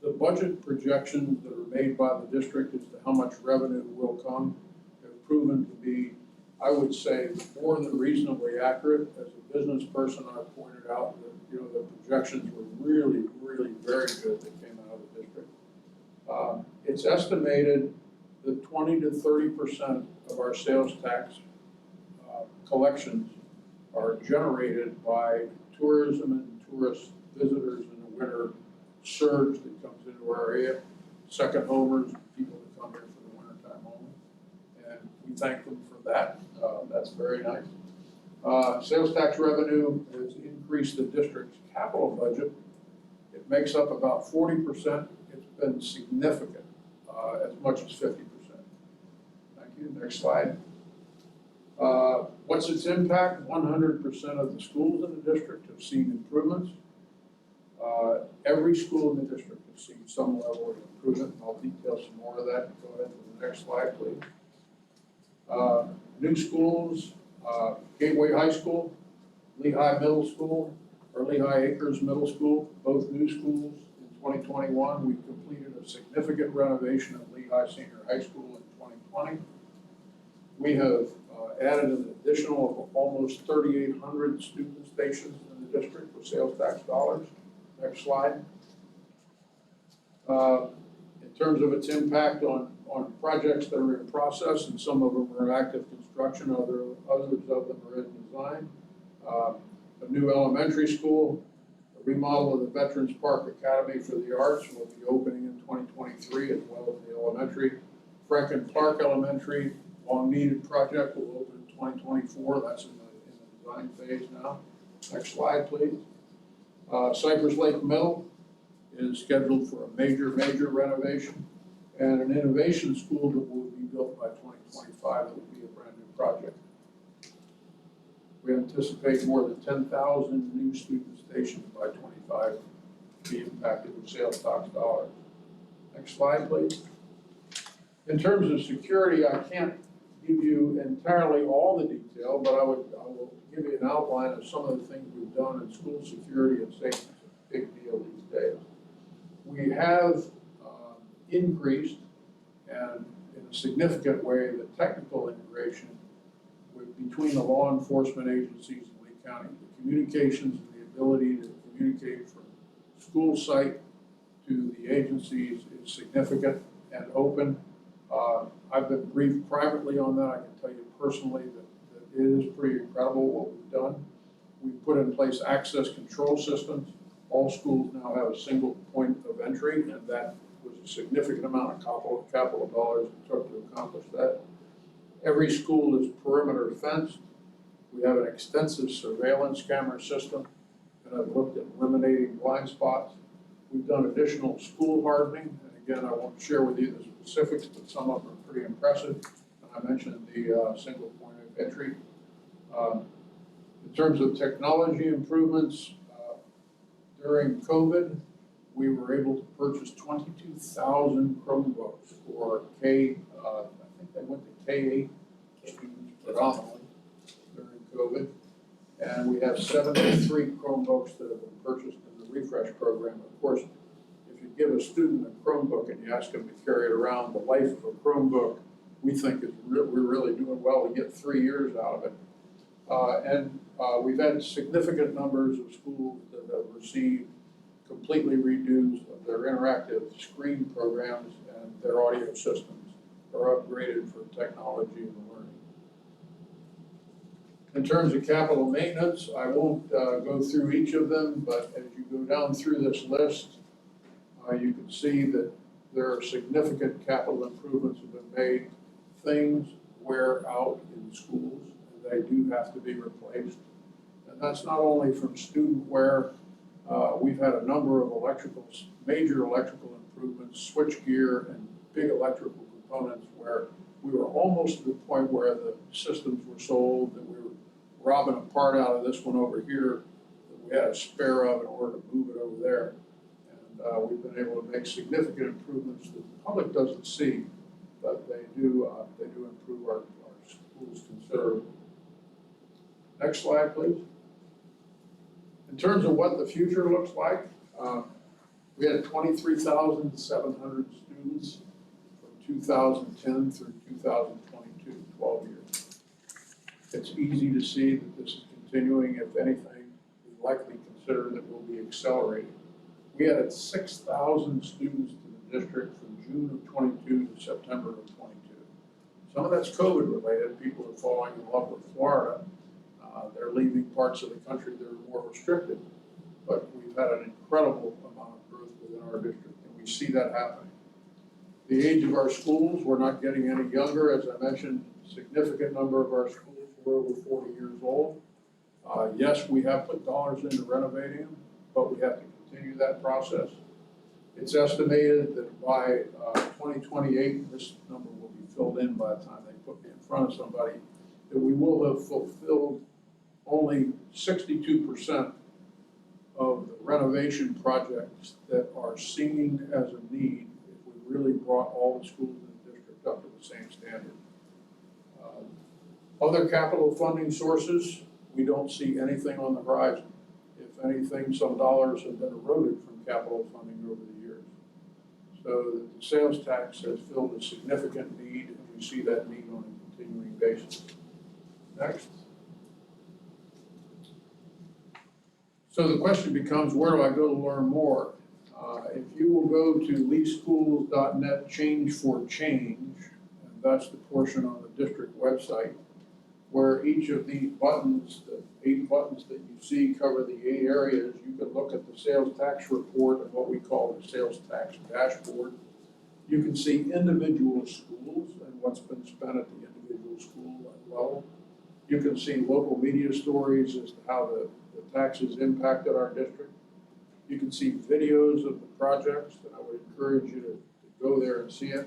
The budget projections that are made by the district as to how much revenue will come have proven to be, I would say, more than reasonably accurate. As a business person, I pointed out that the projections were really, really very good that came out of the district. It's estimated that 20 to 30% of our sales tax collections are generated by tourism and tourist visitors in the winter surge that comes into our area, second homers, people that come here for the wintertime only. And we thank them for that. That's very nice. Sales tax revenue has increased the district's capital budget. It makes up about 40%. It's been significant, as much as 50%. Thank you. Next slide. What's its impact? 100% of the schools in the district have seen improvements. Every school in the district has seen some level of improvement. I'll detail some more of that. Go ahead to the next slide, please. New schools, Gateway High School, Lehigh Middle School, or Lehigh Acres Middle School, both new schools in 2021. We completed a significant renovation of Lehigh Senior High School in 2020. We have added an additional almost 3,800 student stations in the district with sales tax dollars. Next slide. In terms of its impact on projects that are in process, and some of them are in active construction, others of them are in design. A new elementary school, a remodel of the Veterans Park Academy for the Arts will be opening in 2023, as well as the elementary. Franklin Park Elementary, long-needed project, will open in 2024. That's in the design phase now. Next slide, please. Cypress Lake Middle is scheduled for a major renovation, and an innovation school that will be built by 2025. That will be a brand new project. We anticipate more than 10,000 new student stations by 25 to be impacted with sales tax dollars. Next slide, please. In terms of security, I can't give you entirely all the detail, but I will give you an outline of some of the things we've done in school security and safety. It's a big deal these days. We have increased, and in a significant way, the technical integration between the law enforcement agencies in Lee County. The communications and the ability to communicate from school site to the agencies is significant and open. I've been briefed privately on that. I can tell you personally that it is pretty incredible what we've done. We've put in place access control systems. All schools now have a single point of entry, and that was a significant amount of capital dollars it took to accomplish that. Every school is perimeter fenced. We have an extensive surveillance camera system, and I've looked at eliminating blind spots. We've done additional school hardening, and again, I won't share with you the specifics, but some of them are pretty impressive. And I mentioned the single point of entry. In terms of technology improvements, during COVID, we were able to purchase 22,000 Chromebooks for I think they went to K-8 students predominantly during COVID. And we have 73 Chromebooks that have been purchased in the refresh program. Of course, if you give a student a Chromebook and you ask them to carry it around, the life of a Chromebook, we think we're really doing well to get 3 years out of it. We've had significant numbers of schools that have received completely redos of their interactive screen programs, and their audio systems are upgraded for technology and learning. In terms of capital maintenance, I won't go through each of them, but as you go down through this list, you can see that there are significant capital improvements have been made. Things wear out in schools, and they do have to be replaced. And that's not only from student wear. We've had a number of major electrical improvements, switchgear and big electrical components where we were almost to the point where the systems were sold, that we were robbing a part out of this one over here that we had a spare of in order to move it over there. And we've been able to make significant improvements that the public doesn't see, but they do improve our schools considerably. Next slide, please. In terms of what the future looks like, we had 23,700 students from 2010 through 2022, 12 years. It's easy to see that this is continuing. If anything, we likely consider that we'll be accelerating. We added 6,000 students to the district from June of 22 to September of 22. Some of that's COVID related. People are falling in love with Florida. They're leaving parts of the country that are more restricted. But we've had an incredible amount of growth within our district, and we see that happening. The age of our schools, we're not getting any younger. As I mentioned, a significant number of our schools were over 40 years old. Yes, we have put dollars into renovating them, but we have to continue that process. It's estimated that by 2028, this number will be filled in by the time they put me in front of somebody, that we will have fulfilled only 62% of the renovation projects that are seen as a need if we really brought all the schools in the district up to the same standard. Other capital funding sources, we don't see anything on the horizon. If anything, some dollars have been eroded from capital funding over the years. So the sales tax has filled a significant need, and we see that need on a continuing basis. Next. So the question becomes, where do I go to learn more? If you will go to leeschools.net change for change, and that's the portion on the district website, where each of these buttons, the 8 buttons that you see cover the 8 areas, you can look at the sales tax report and what we call the sales tax dashboard. You can see individual schools and what's been spent at the individual school level. You can see local media stories as to how the taxes impacted our district. You can see videos of the projects, and I would encourage you to go there and see it.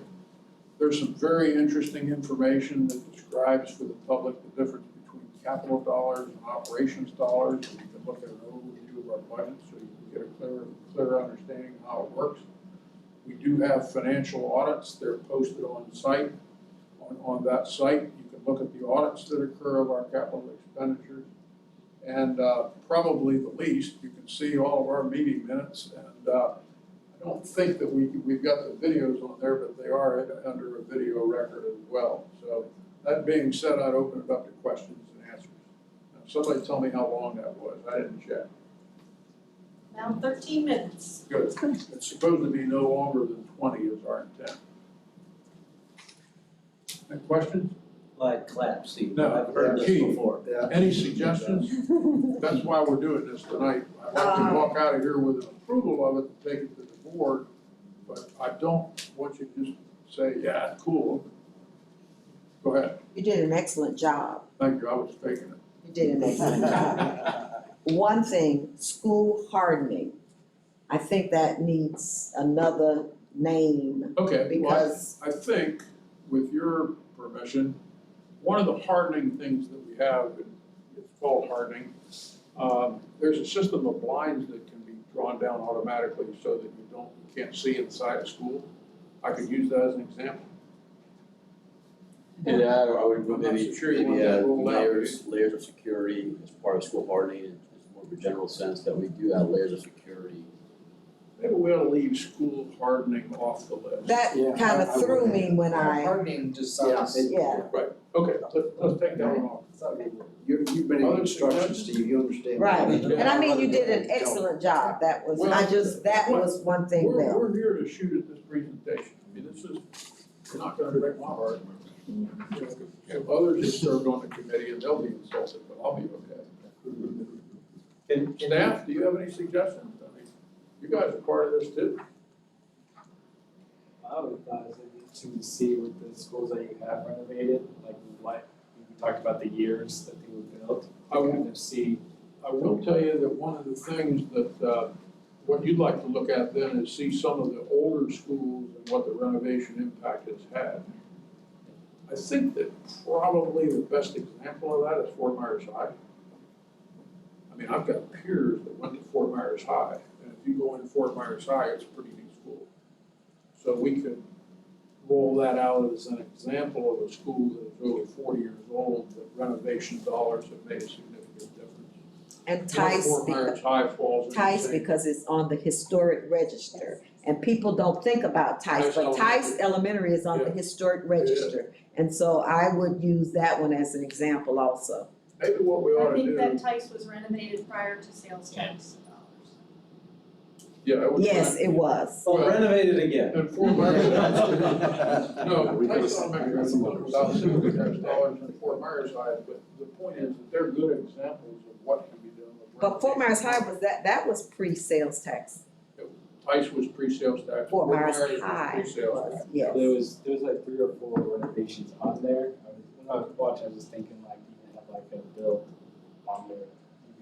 There's some very interesting information that describes for the public the difference between capital dollars and operations dollars. And you can look at an overview of our budget so you can get a clearer understanding of how it works. We do have financial audits. They're posted on site, on that site. You can look at the audits that occur of our capital expenditures. And probably the least, you can see all of our meeting minutes. And I don't think that we've got the videos on there, but they are under a video record as well. So that being said, I'd open it up to questions and answers. Now, somebody tell me how long that was. I didn't check. Now 13 minutes. Good. It's supposed to be no longer than 20 is our intent. Any questions? Like clap, Steve. No, I've heard this Keith. before. Any suggestions? That's why we're doing this tonight. I'd like to walk out of here with an approval of it and take it to the board, but I don't want you to just say, yeah, cool. Go ahead. You did an excellent job. Thank you, I was faking it. You did an excellent job. One thing, school hardening. I think that needs another name. Okay, well, Because I think, with your permission, one of the hardening things that we have, it's called hardening, there's a system of blinds that can be drawn down automatically so that you can't see inside a school. I could use that as an example. And I would I'm not maybe, so sure you want maybe that rolled out. layers of security as part of school hardening, in more of a general sense that we do have layers of security. Maybe we'll leave school hardening off the list. that kind of threw me when I, Hardening just sounds. yeah. Right, okay, let's take that one off. You've been in construction, Steve, you understand. Right, and I mean, you did an excellent job. That was, that was one thing that. We're here to shoot at this presentation. I mean, this is not gonna break my heart. If others have served on the committee and they'll be insulted, but I'll be okay. Staff, do you have any suggestions? I mean, you guys are part of this too. I would advise it to see with the schools that you have renovated, like what, we talked about the years that they were built. I will- kind of see. I will tell you that one of the things that, what you'd like to look at then is see some of the older schools and what the renovation impact has had. I think that probably the best example of that is Fort Myers High. I mean, I've got peers that went to Fort Myers High, and if you go into Fort Myers High, it's a pretty neat school. So we could roll that out as an example of a school that is over 40 years old, that renovation dollars have made a significant difference. And Tice, Fort Myers High falls in the Tice same- because it's on the historic register. And people don't think about Tice, but Tice Elementary is on the Yeah. historic register. And so I would use that one as an example also. Maybe what we ought I to do. think that Tice was renovated prior to sales tax dollars. Yeah, it was. Yes, it was. Well, renovate it again. And Fort Myers. No, Tice Elementary was about $60 in Fort Myers High, but the point is that they're good examples of what can be done with. But Fort Myers High renovation. was that was pre-sales tax. Tice was pre-sales tax. Fort Myers was High pre-sales was, tax. yes. There was like 3 or 4 renovations on there. When I was watching, I was just thinking like you have like a bill on there. You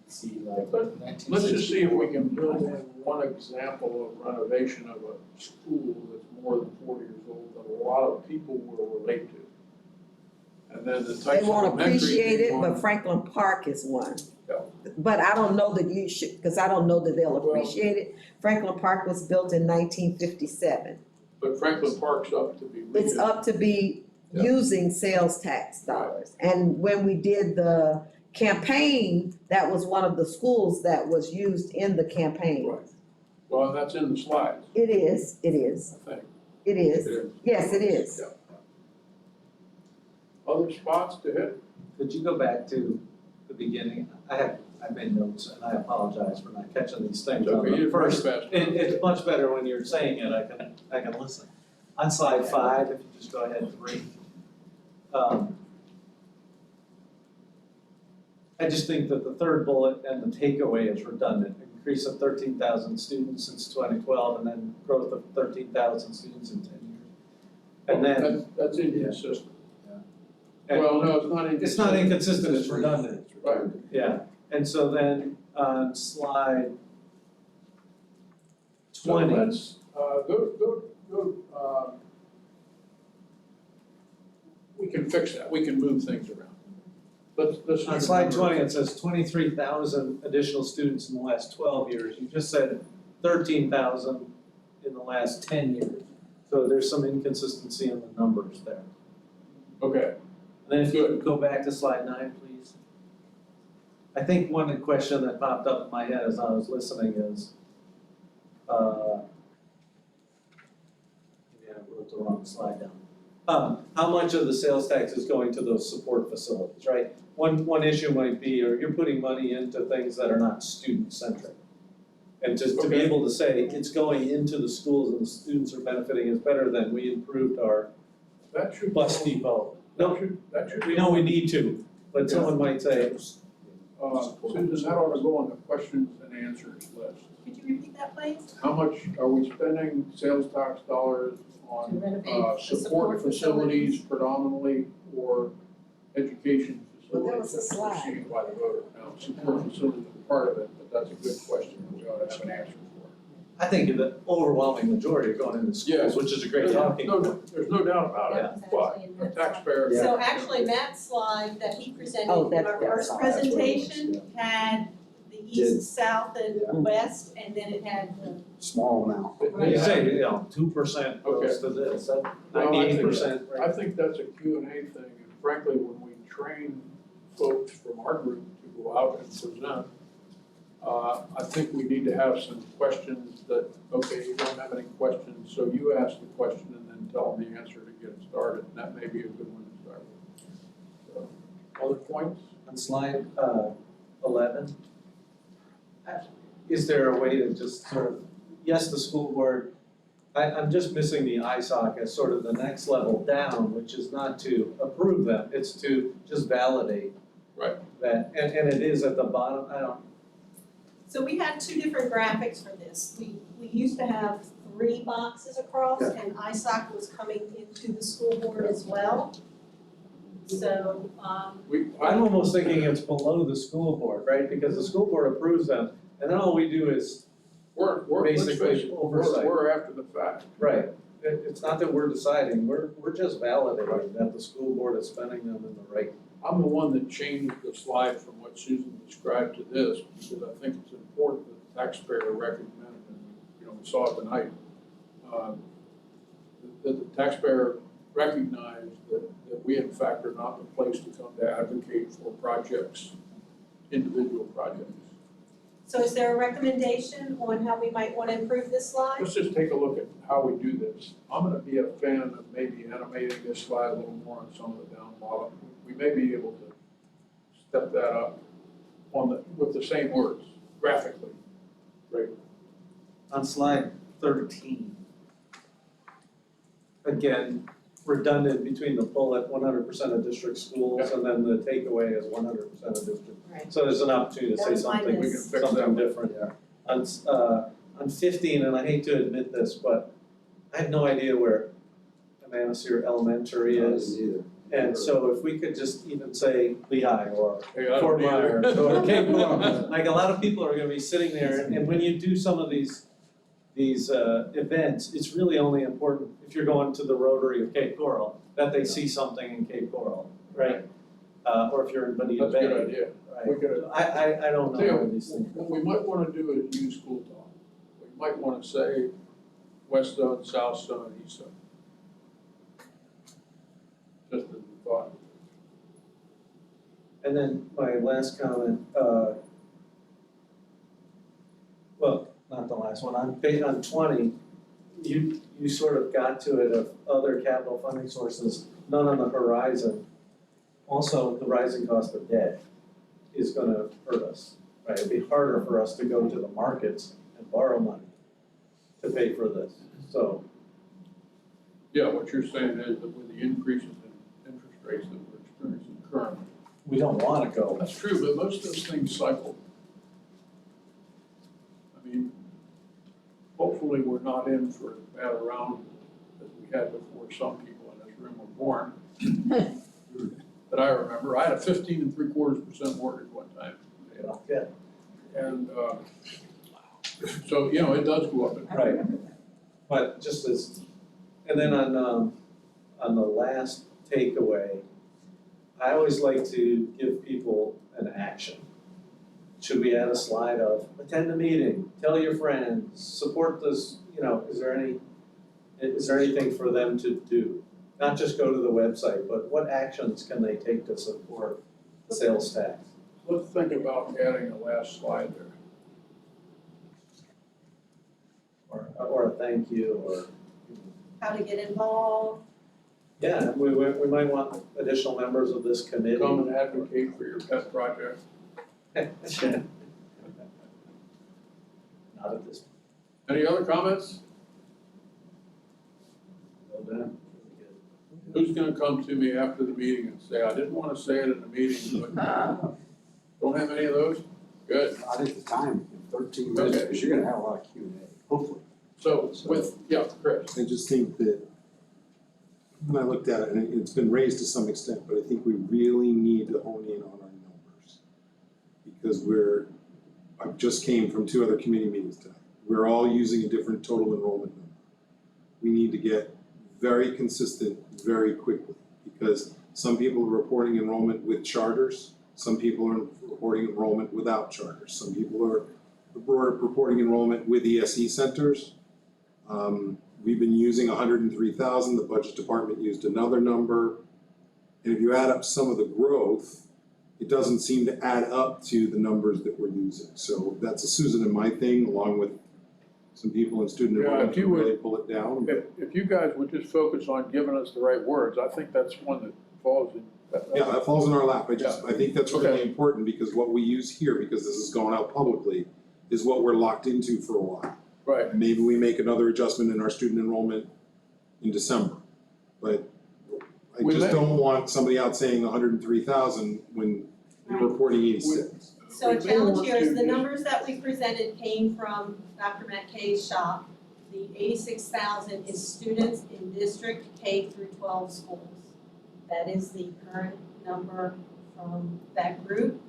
could see like. But let's just see if we can build in one example of renovation of a school that's more than 40 years old that a lot of people will relate to. And then the Tice They won't Elementary appreciate it, one- but Franklin Park is one. Yeah. But I don't know that you should, because I don't know that they'll Well- appreciate it. Franklin Park was built in 1957. But Franklin Park's up to be. It's redone. up to be Yeah. using sales tax dollars. And when we did the campaign, that was one of the schools that was used in the campaign. Right. Well, that's in the slides, It is, I think. it is. Yes, it is. Yeah. Other spots to hit? Could you go back to the beginning? I made notes and I apologize for not catching these things It's on okay, the you're first. fast. It's much better when you're saying it, I can listen. On slide 5, if you just go ahead and read. I just think that the third bullet and the takeaway is redundant. Increase of 13,000 students since 2012 and then growth of 13,000 students in 10 years. And then. That's inconsistent. and- Well, no, it's not inconsistent. It's not inconsistent, it's redundant. Right. Yeah, and so then on slide So 20. let's, we can fix that, we can move things around. Let's. On slide 20, it says 23,000 additional students in the last 12 years. You just said 13,000 in the last 10 years. So there's some inconsistency in the numbers there. Okay, And then if you could go back to slide 9, please. I think one question that popped up in my head as I was listening is, maybe I wrote the wrong slide down. How much of the sales tax is going to those support facilities, right? One issue might be, or you're putting money into things that are not student-centric. And to be Okay. able to say, it's going into the schools and the students are benefiting is better than we improved our that should. bus depot. That should. We know we need to, but someone might say, Susan, that ought to go on the questions and answers list. Could you repeat that, please? How much are we spending sales tax dollars To on, renovate the support facilities predominantly or education Well, facilities? there was a that's slide. received by the voter? Now, support facilities is part of it, but that's a good question that we ought to have an answer for. I think the overwhelming majority are going into schools, which is a great talking point. There's no doubt about That it, was but actually in the that slide. taxpayer. So actually, Matt's slide that he presented Oh, in that- our that first slide. presentation had the east, south, and west, and then it had the. Small amount. You say, 2% goes to this, that Well, I think- 98%. I think that's a Q&A thing, and frankly, when we train folks from our group to go out and present, I think we need to have some questions that, okay, you don't have any questions, so you ask the question and then tell them the answer to get it started, and that may be a good one to start with. So, other points? On slide 11, is there a way to just sort of, yes, the school board I'm just missing the ISSOC as sort of the next level down, which is not to approve them, it's to just validate. Right. That, and it is at the bottom, I don't, So we had two different graphics for this. We used to have 3 boxes across, and ISSOC was coming into the school board as well. So, I'm almost thinking it's below the school board, right? Because the school board approves them, and then all we do is, let's Basically, face it, oversight. we're after the fact. right, it's not that we're deciding, we're just validating that the school board is spending them in the right. I'm the one that changed the slide from what Susan described to this, because I think it's important that the taxpayer recommend, and, we saw it tonight, that the taxpayer recognize that we in fact are not the place to come to advocate for projects, individual projects. so is there a recommendation on how we might want to improve this slide? Let's just take a look at how we do this. I'm gonna be a fan of maybe animating this slide a little more on some of the down bottom. We may be able to step that up with the same words, graphically. Right. On slide 13. Again, redundant between the bullet 100% of district schools and then the takeaway is 100% of district. Right. So there's an opportunity to That say was my something, miss. something different. On 15, and I hate to admit this, but I have no idea where Manasir Elementary is. Either. And so if we could just even say Lehigh or Hey, I don't Fort either. Myers or Cape Coral, like a lot of people are gonna be sitting there, and when you do some of these events, it's really only important if you're going to the Rotary of Cape Coral, that they see something in Cape Coral, right? Or if you're in Bonita That's a Bay. good idea. We Right. could, I don't know where these things. what we might wanna do is use school talk. We might wanna say west zone, south zone, east zone. Just as a thought. And then my last comment, well, not the last one, on 20, you sort of got to it of other capital funding sources, none on the horizon. Also, the rising cost of debt is gonna hurt us, right? It'd be harder for us to go to the markets and borrow money to pay for this, so. Yeah, what you're saying is that with the increases in interest rates that we're experiencing currently. We don't wanna go. That's true, but most of those things cycle. I mean, hopefully we're not in for as bad a round as we had before some people in this room were born. That I remember, I had a 15.75% mortgage one time. Yeah. And, so, it does go up. Right, but just as, and then on the last takeaway, I always like to give people an action. Should we add a slide of attend the meeting, tell your friends, support this, is there anything for them to do? Not just go to the website, but what actions can they take to support the sales tax? Let's think about adding a last slide there. Or a thank you, or, How to get involved? yeah, we might want additional members of this committee. Come and advocate for your pet project. Not at this point. Any other comments? Well done. Who's gonna come to me after the meeting and say, I didn't wanna say it in the meeting, but don't have any of those? Good. Not at the time, in 13 minutes, Okay. because you're gonna have a lot of Q&A, hopefully. So Chris. I just think that when I looked at it, and it's been raised to some extent, but I think we really need to hone in on our numbers. Because I just came from 2 other committee meetings tonight. We're all using a different total enrollment number. We need to get very consistent very quickly, because some people are reporting enrollment with charters, some people are reporting enrollment without charters, some people are reporting enrollment with ESE centers. We've been using 103,000, the budget department used another number. And if you add up some of the growth, it doesn't seem to add up to the numbers that we're using. So that's a Susan and my thing, along with some people in student enrollment to really pull it down. If you guys would just focus on giving us the right words, I think that's one that falls in. Yeah, that falls in our lap. I think that's really Okay. important, because what we use here, because this is going out publicly, is what we're locked into for a while. Right. Maybe we make another adjustment in our student enrollment in December. But I We just may. don't want somebody out saying 103,000 when we're reporting 86. So a We may challenge want here to is the just- numbers that we presented came from Dr. Matt Kay's shop. The 86,000 is students in District K through 12 schools. That is the current number from that group.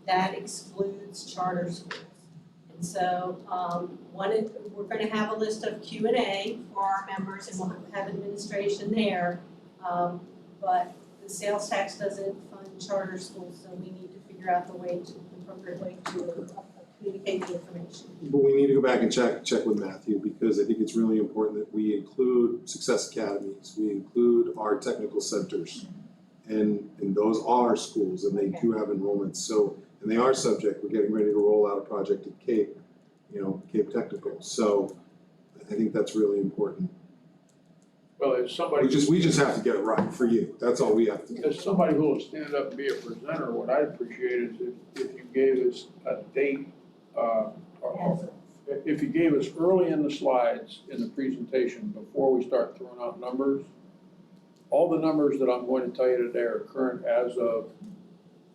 That excludes charter schools. And so, we're gonna have a list of Q&A for our members and we'll have administration there. But the sales tax doesn't fund charter schools, so we need to figure out the appropriate way to communicate the information. But we need to go back and check with Matthew, because I think it's really important that we include Success Academies, we include our technical centers. And those are schools and they do have enrollments, so, and they are subject, we're getting ready to roll out a project at Cape, Cape Technical, so I think that's really important. Well, as somebody. We just have to get it right for you, that's all we have to do. As somebody who will stand up and be a presenter, what I'd appreciate is if you gave us a date, or if you gave us early in the slides in the presentation, before we start throwing out numbers, all the numbers that I'm going to tell you today are current as of.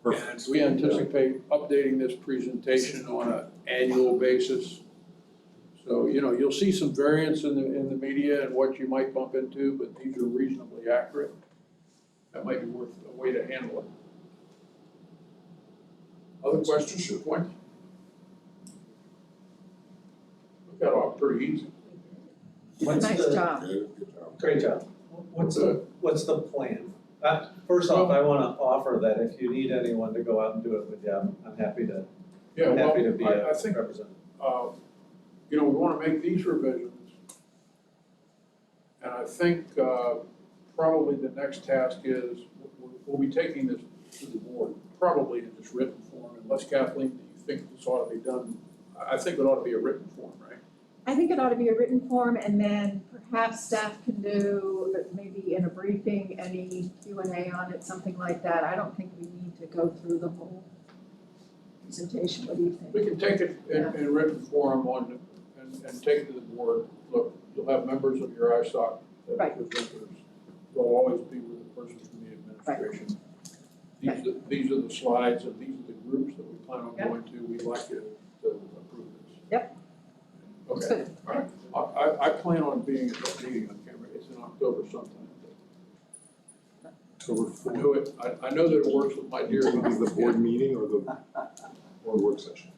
Perfect. And we anticipate updating this presentation on an annual basis. So, you'll see some variance in the media and what you might bump into, but these are reasonably accurate. That might be worth a way to handle it. Other questions or points? Look, that off pretty easy. Nice job. Good job. Great job. What's the plan? First off, I wanna offer that if you need anyone to go out and do it with you, I'm happy to, Yeah, I'm well, happy to be a I think, representative. we wanna make these revisions. And I think, probably the next task is, we'll be taking this to the board, probably in this written form, unless Kathleen, do you think this ought to be done? I think it ought to be a written form, right? I think it ought to be a written form, and then perhaps staff can do, maybe in a briefing, any Q&A on it, something like that. I don't think we need to go through the whole presentation. What do you think? We can take it in written form and take it to the board. Look, you'll have members of your ISSOC that are Right. presenters. They'll always be with the person from the administration. These are the slides and these are the groups that we plan on Yep. going to. We'd like you to approve this. Yep. Okay, Good. all right. I plan on being at that meeting. I can't remember, it's in October sometime. October I 4th. know it, I know that it works with my dear. Is the board meeting or the work session?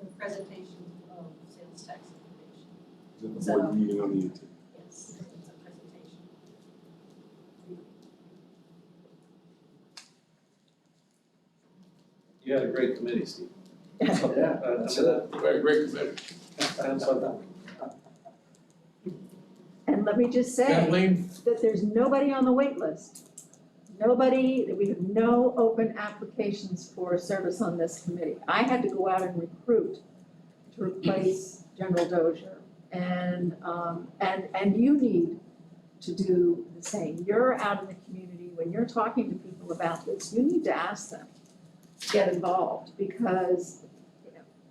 The presentation of sales tax information. Is it the board meeting on the 18th? Yes, it's a presentation. You had a great committee, Steve. Yeah, very great committee. Sounds fun. And let me just say Kathleen? that there's nobody on the wait list. Nobody, that we have no open applications for service on this committee. I had to go out and recruit to replace General Dozier. And you need to do the same. You're out in the community, when you're talking to people about this, you need to ask them to get involved, because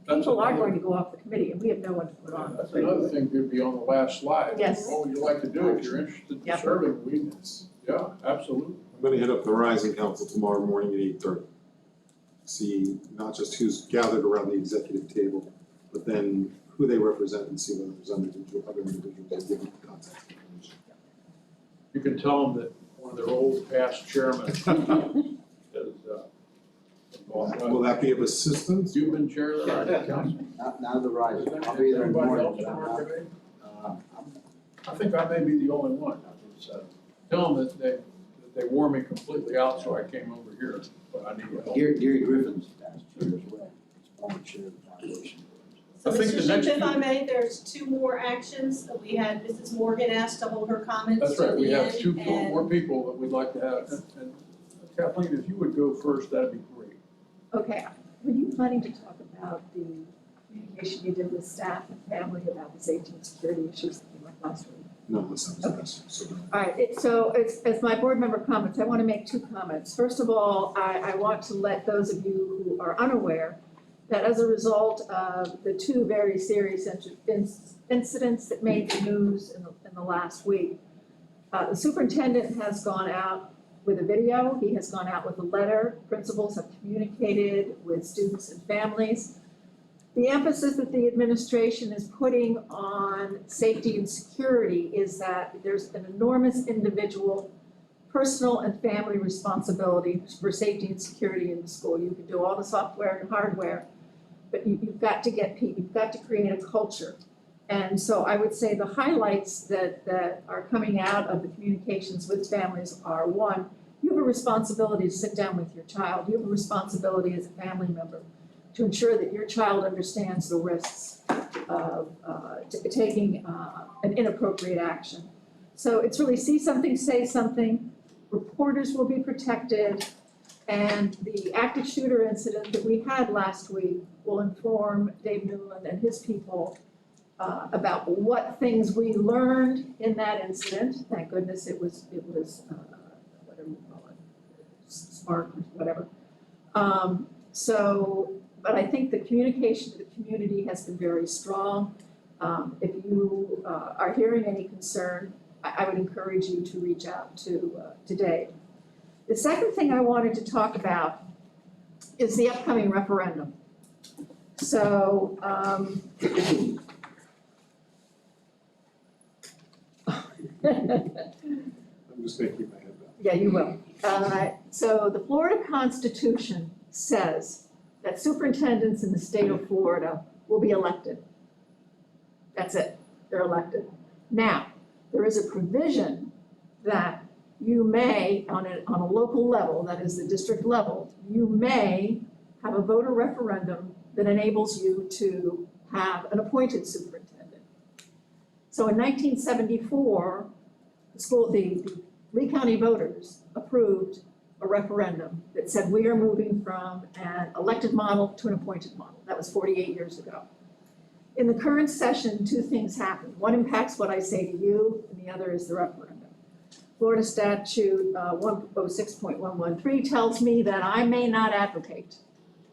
people are going to go off the committee and we have no one to put on. That's another thing could be on the last slide. Yes. What would you like to do if you're interested in Yep. serving? Yeah, absolutely. I'm gonna hit up the Rising Council tomorrow morning at 8:30. See not just who's gathered around the executive table, but then who they represent and see whether there's other individuals that give them contact information. You can tell them that one of their old past chairmen is, Will that be of assistance? You've been chair of the Rising Council. Now the rise, Is I'll be there in the anybody morning, else but on I'm our not. committee? I think I may be the only one. So tell them that they wore me completely out, so I came over here, but I need help. Gary Griffin's past chair as well, he's former chair of the foundation. So I think Mr. the next Schiff, if I two- may, there's two more actions. We had Mrs. Morgan asked to hold her comments That's to right, we the have end, two and- more people that we'd like to have. And Kathleen, if you would go first, that'd be great. Okay, were you planning to talk about the communication you did with staff and family about the safety and security issues that came up last week? No, listen, so. All right, so as my board member comments, I want to make two comments. First of all, I want to let those of you who are unaware that as a result of the two very serious incidents that made the news in the last week, the superintendent has gone out with a video, he has gone out with a letter, principals have communicated with students and families. The emphasis that the administration is putting on safety and security is that there's an enormous individual, personal and family responsibility for safety and security in the school. You can do all the software and hardware, but you've got to get people, you've got to create a culture. And so I would say the highlights that are coming out of the communications with families are, one, you have a responsibility to sit down with your child. You have a responsibility as a family member to ensure that your child understands the risks of taking an inappropriate action. So it's really see something, say something, reporters will be protected, and the active shooter incident that we had last week will inform Dave Newland and his people about what things we learned in that incident. Thank goodness it was whatever you call it, smart or whatever. But I think the communication to the community has been very strong. If you are hearing any concern, I would encourage you to reach out to Dave. The second thing I wanted to talk about is the upcoming referendum. So, I'm just gonna keep my head down. yeah, you will. So the Florida Constitution says that superintendents in the state of Florida will be elected. That's it, they're elected. Now, there is a provision that you may, on a local level, that is the district level, you may have a voter referendum that enables you to have an appointed superintendent. So in 1974, the Lee County voters approved a referendum that said we are moving from an elected model to an appointed model. That was 48 years ago. In the current session, two things happen. One impacts what I say to you, and the other is the referendum. Florida statute 106.113 tells me that I may not advocate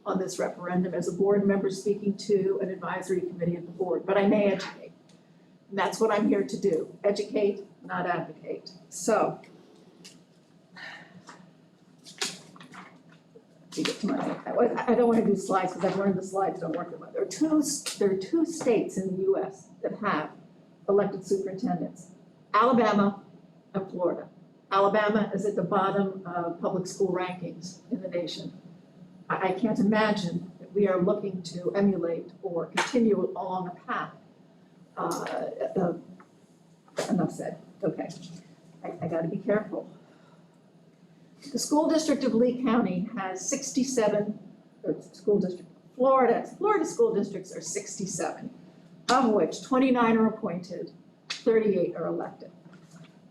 on this referendum as a board member speaking to an advisory committee of the board, but I may educate. And that's what I'm here to do, educate, not advocate. So, I don't want to do slides because I've learned the slides don't work that well. There are two states in the US that have elected superintendents, Alabama and Florida. Alabama is at the bottom of public school rankings in the nation. I can't imagine that we are looking to emulate or continue along a path. Enough said, okay. I gotta be careful. The school district of Lee County has 67, Florida school districts are 67, of which 29 are appointed, 38 are elected.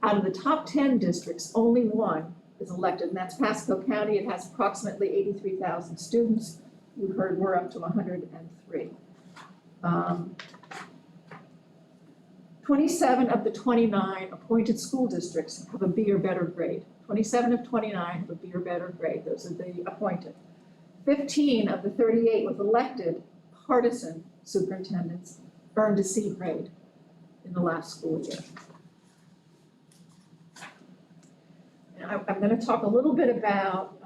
Out of the top 10 districts, only one is elected, and that's Pasco County. It has approximately 83,000 students. You heard we're up to 103. 27 of the 29 appointed school districts have a B or better grade. 27 of 29 have a B or better grade. Those are the appointed. 15 of the 38 with elected partisan superintendents earned a C grade in the last school year. I'm going to talk a little bit about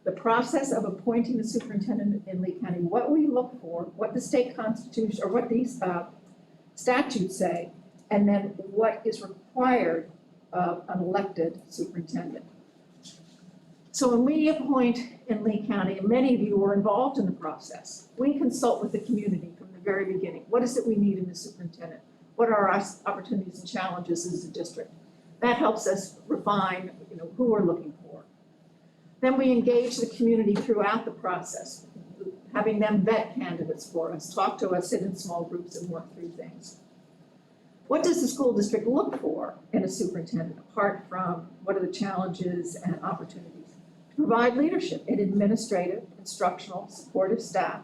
the process of appointing the superintendent in Lee County, what we look for, what the state constitution, or what these statutes say, and then what is required of an elected superintendent. So when we appoint in Lee County, and many of you were involved in the process, we consult with the community from the very beginning. What is it we need in the superintendent? What are our opportunities and challenges as a district? That helps us refine, who we're looking for. Then we engage the community throughout the process, having them vet candidates for us, talk to us, sit in small groups and work through things. What does the school district look for in a superintendent, apart from what are the challenges and opportunities? To provide leadership in administrative, instructional, supportive staff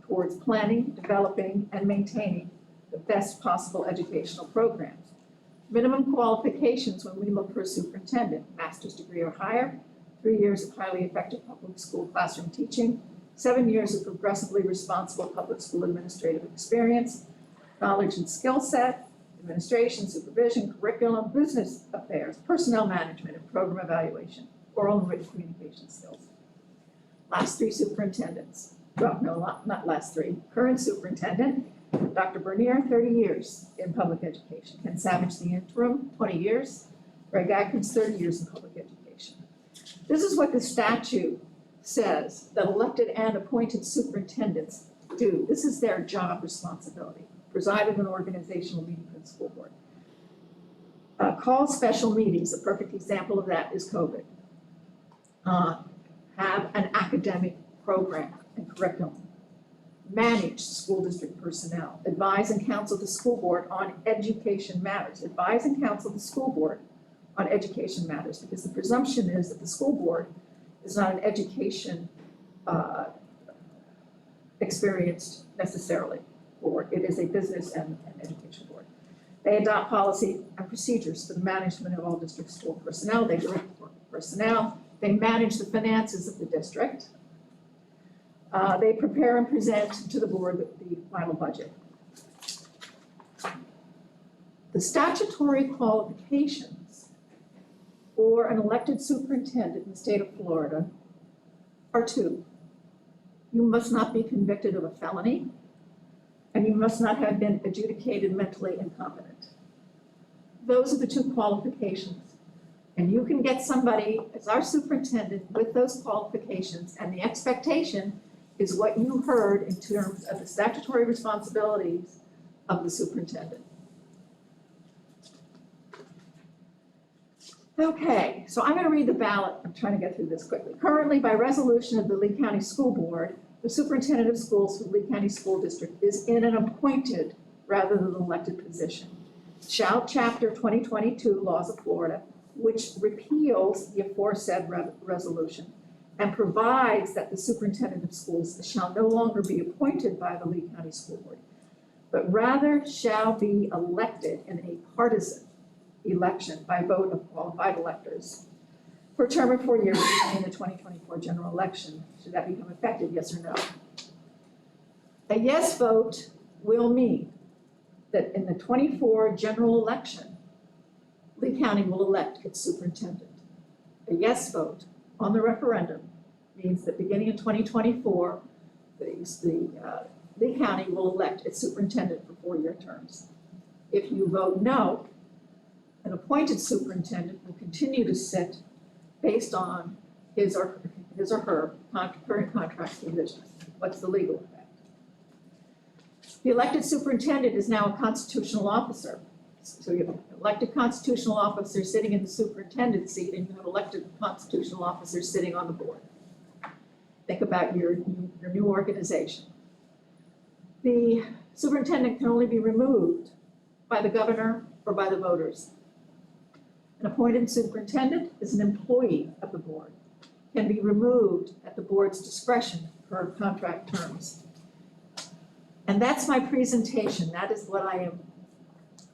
towards planning, developing, and maintaining the best possible educational programs. Minimum qualifications when we look for a superintendent, master's degree or higher, 3 years of highly effective public school classroom teaching, 7 years of progressively responsible public school administrative experience, knowledge and skill set, administration, supervision, curriculum, business affairs, personnel management, and program evaluation, oral and written communication skills. Last three superintendents, well, no, not last three. Current superintendent, Dr. Bernier, 30 years in public education. Ken Savage, the interim, 20 years. Greg Atkins, 30 years in public education. This is what the statute says that elected and appointed superintendents do. This is their job responsibility. Preside at an organizational meeting for the school board. Call special meetings. A perfect example of that is COVID. Have an academic program and curriculum. Manage school district personnel. Advise and counsel the school board on education matters. Advise and counsel the school board on education matters, because the presumption is that the school board is not an education experienced necessarily board. It is a business and education board. They adopt policy and procedures for the management of all district school personnel. They direct personnel. They manage the finances of the district. They prepare and present to the board the final budget. The statutory qualifications for an elected superintendent in the state of Florida are two. You must not be convicted of a felony, and you must not have been adjudicated mentally incompetent. Those are the two qualifications. And you can get somebody as our superintendent with those qualifications, and the expectation is what you heard in terms of the statutory responsibilities of the superintendent. Okay, so I'm going to read the ballot. I'm trying to get through this quickly. Currently, by resolution of the Lee County School Board, the superintendent of schools for Lee County School District is in an appointed rather than an elected position. Chapter 2022 Laws of Florida, which repeals the aforesaid resolution and provides that the superintendent of schools shall no longer be appointed by the Lee County School Board, but rather shall be elected in a partisan election by vote of qualified electors for a term of 4 years in the 2024 general election. Should that become effective, yes or no? A yes vote will mean that in the 24 general election, Lee County will elect its superintendent. A yes vote on the referendum means that beginning in 2024, Lee County will elect its superintendent for 4-year terms. If you vote no, an appointed superintendent will continue to sit based on his or her current contract conditions. What's the legal effect? The elected superintendent is now a constitutional officer. So you have an elected constitutional officer sitting in the superintendent seat, and you have elected constitutional officers sitting on the board. Think about your new organization. The superintendent can only be removed by the governor or by the voters. An appointed superintendent is an employee of the board, can be removed at the board's discretion per contract terms. And that's my presentation. That is what I am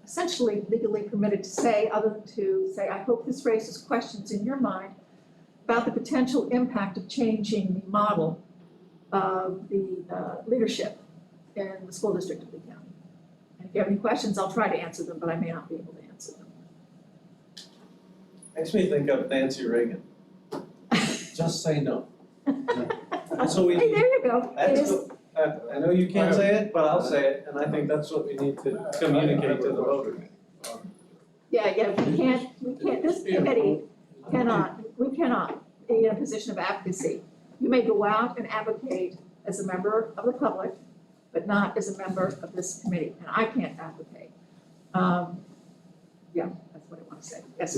essentially legally permitted to say, other than to say, I hope this raises questions in your mind about the potential impact of changing the model of the leadership in the school district of Lee County. And if you have any questions, I'll try to answer them, but I may not be able to answer them. Makes me think of Nancy Reagan. Just say no. That's what we Hey, need. there you go. It That's is, what, I know you can't say it, but I'll say it, and I think that's what we need to communicate to the voters. yeah, we can't, this committee we cannot be in a position of advocacy. You may go out and advocate as a member of the public, but not as a member of this committee, and I can't advocate. Yeah, that's what I want to say. Yes.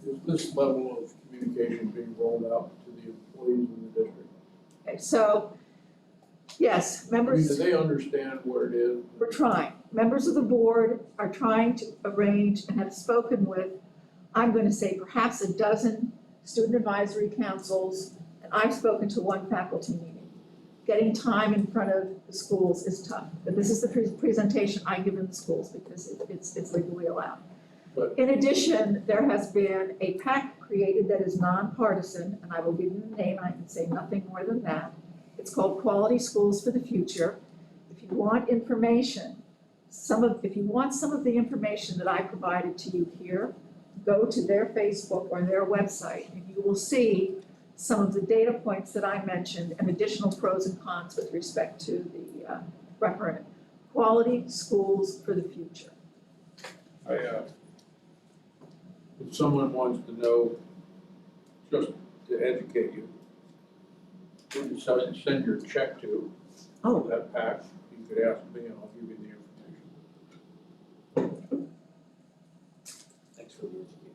Is this level of communication being rolled out to the employees in the district? Okay, so, yes, I mean, members. do they understand what it is? We're trying. Members of the board are trying to arrange and have spoken with, I'm going to say perhaps a dozen student advisory councils, and I've spoken to one faculty meeting. Getting time in front of the schools is tough, but this is the presentation I give in the schools because it's legally allowed. But in addition, there has been a PAC created that is nonpartisan, and I will give you the name, I can say nothing more than that. It's called Quality Schools for the Future. If you want information, if you want some of the information that I provided to you here, go to their Facebook or their website, and you will see some of the data points that I mentioned and additional pros and cons with respect to the referendum. Quality Schools for the Future. If someone wants to know, just to educate you, who you send your check to, that pack, you could ask me and I'll give you the information. Thanks for the education.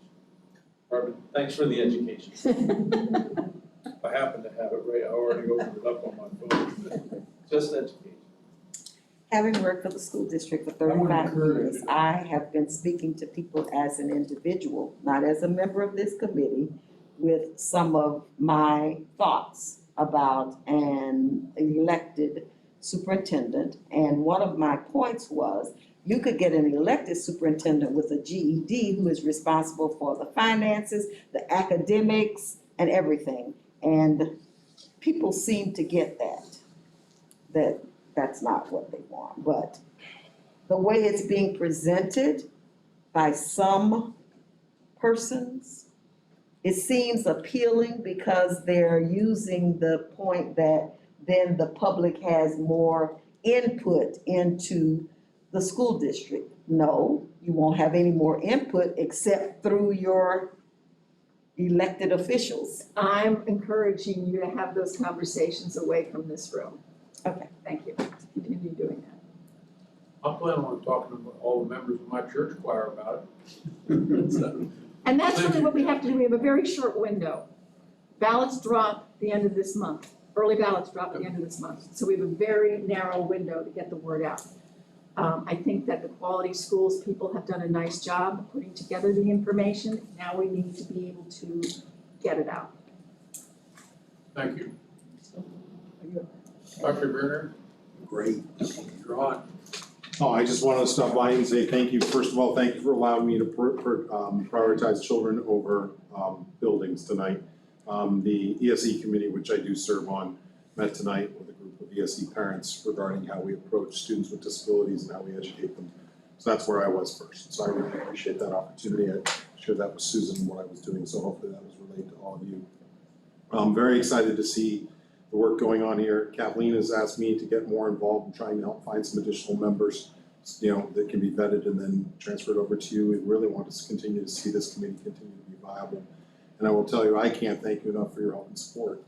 Pardon? Thanks for the education. I happen to have it right, I already opened it up on my phone. Just education. Having worked for the school district for I would 35 encourage years, you. I have been speaking to people as an individual, not as a member of this committee, with some of my thoughts about an elected superintendent. And one of my points was, you could get an elected superintendent with a GED who is responsible for the finances, the academics, and everything. And people seem to get that that's not what they want. But the way it's being presented by some persons, it seems appealing because they're using the point that then the public has more input into the school district. No, you won't have any more input except through your elected officials. I'm encouraging you to have those conversations away from this room. Okay. Thank you. Continue doing that. I'm planning on talking to all the members of my church choir about it. So, And that's really what we have to do. We have a very short window. Ballots drop the end of this month. Early ballots drop at the end of this month. So we have a very narrow window to get the word out. I think that the Quality Schools people have done a nice job of putting together the information. Now we need to be able to get it out. Thank you. Dr. Werner, Great. you're on. Oh, I just wanted to stop by and say thank you. First of all, thank you for allowing me to prioritize children over buildings tonight. The ESE committee, which I do serve on, met tonight with a group of ESE parents regarding how we approach students with disabilities and how we educate them. So that's where I was first. So I really appreciate that opportunity. I shared that with Susan and what I was doing, so hopefully that was relayed to all of you. I'm very excited to see the work going on here. Kathleen has asked me to get more involved in trying to help find some additional members, that can be vetted and then transferred over to you. We really want to continue to see this committee continue to be viable. And I will tell you, I can't thank you enough for your help and support.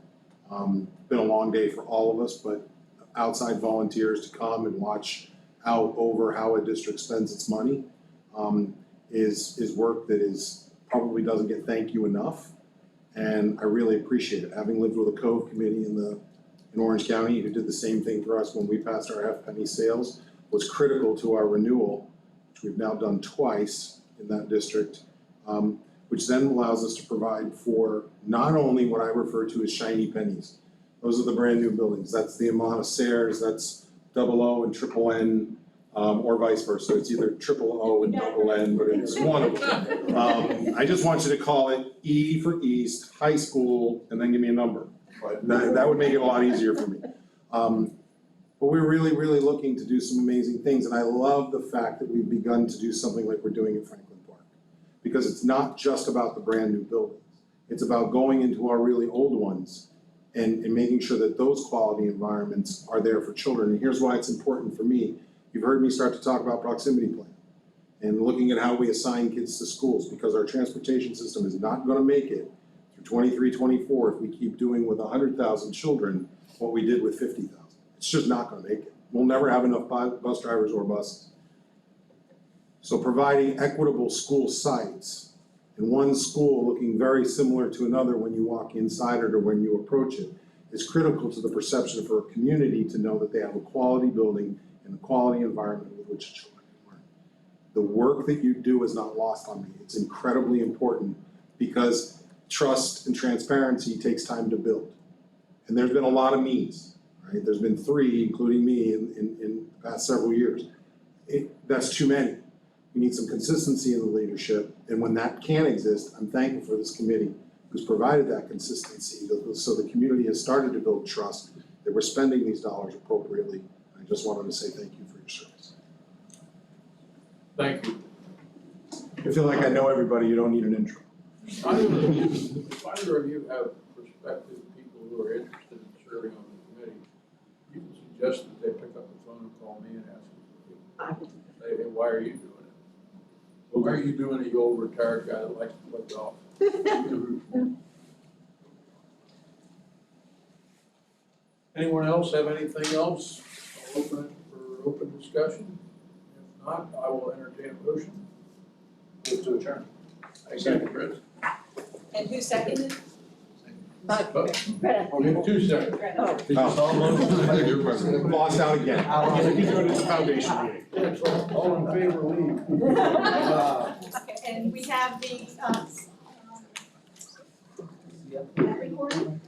It's been a long day for all of us, but outside volunteers to come and watch out over how a district spends its money is work that probably doesn't get thank you enough. And I really appreciate it. Having lived with a Cove committee in Orange County who did the same thing for us when we passed our half-penny sales, was critical to our renewal, which we've now done twice in that district, which then allows us to provide for not only what I refer to as shiny pennies. Those are the brand new buildings. That's the amount of Sayers, that's OO and triple N, or vice versa. It's either triple O and double N, but it's one of them. I just want you to call it E for East, high school, and then give me a number. But that would make it a lot easier for me. But we're really, really looking to do some amazing things. And I love the fact that we've begun to do something like we're doing at Franklin Park. Because it's not just about the brand new buildings. It's about going into our really old ones and making sure that those quality environments are there for children. And here's why it's important for me. You've heard me start to talk about proximity plan and looking at how we assign kids to schools, because our transportation system is not gonna make it through 23, 24 if we keep doing with 100,000 children what we did with 50,000. It's just not gonna make it. We'll never have enough bus drivers or buses. So providing equitable school sites and one school looking very similar to another when you walk inside it or when you approach it is critical to the perception for a community to know that they have a quality building and a quality environment with which children can learn. The work that you do is not lost on me. It's incredibly important because trust and transparency takes time to build. And there's been a lot of me's, right? There's been 3, including me, in the past several years. That's too many. We need some consistency in the leadership, and when that can exist, I'm thankful for this committee who's provided that consistency, so the community has started to build trust that we're spending these dollars appropriately. I just wanted to say thank you for your service. Thank you. I feel like I know everybody, you don't need an intro. If either of you have prospective people who are interested in serving on the committee, you can suggest that they pick up the phone and call me and ask me. Say, hey, why are you doing it? Why are you doing it, you old retired guy that likes to play golf? Anyone else have anything else? I'll open it for open discussion. If not, I will entertain a motion. Move to adjourn. Thank you, Chris. And who seconded? Oh, you have 2 seconds. Oh. Did you all motion? Lost out again. Like you do it at the foundation meeting. That's right. All in favor, leave. Okay, and we have the, that recording?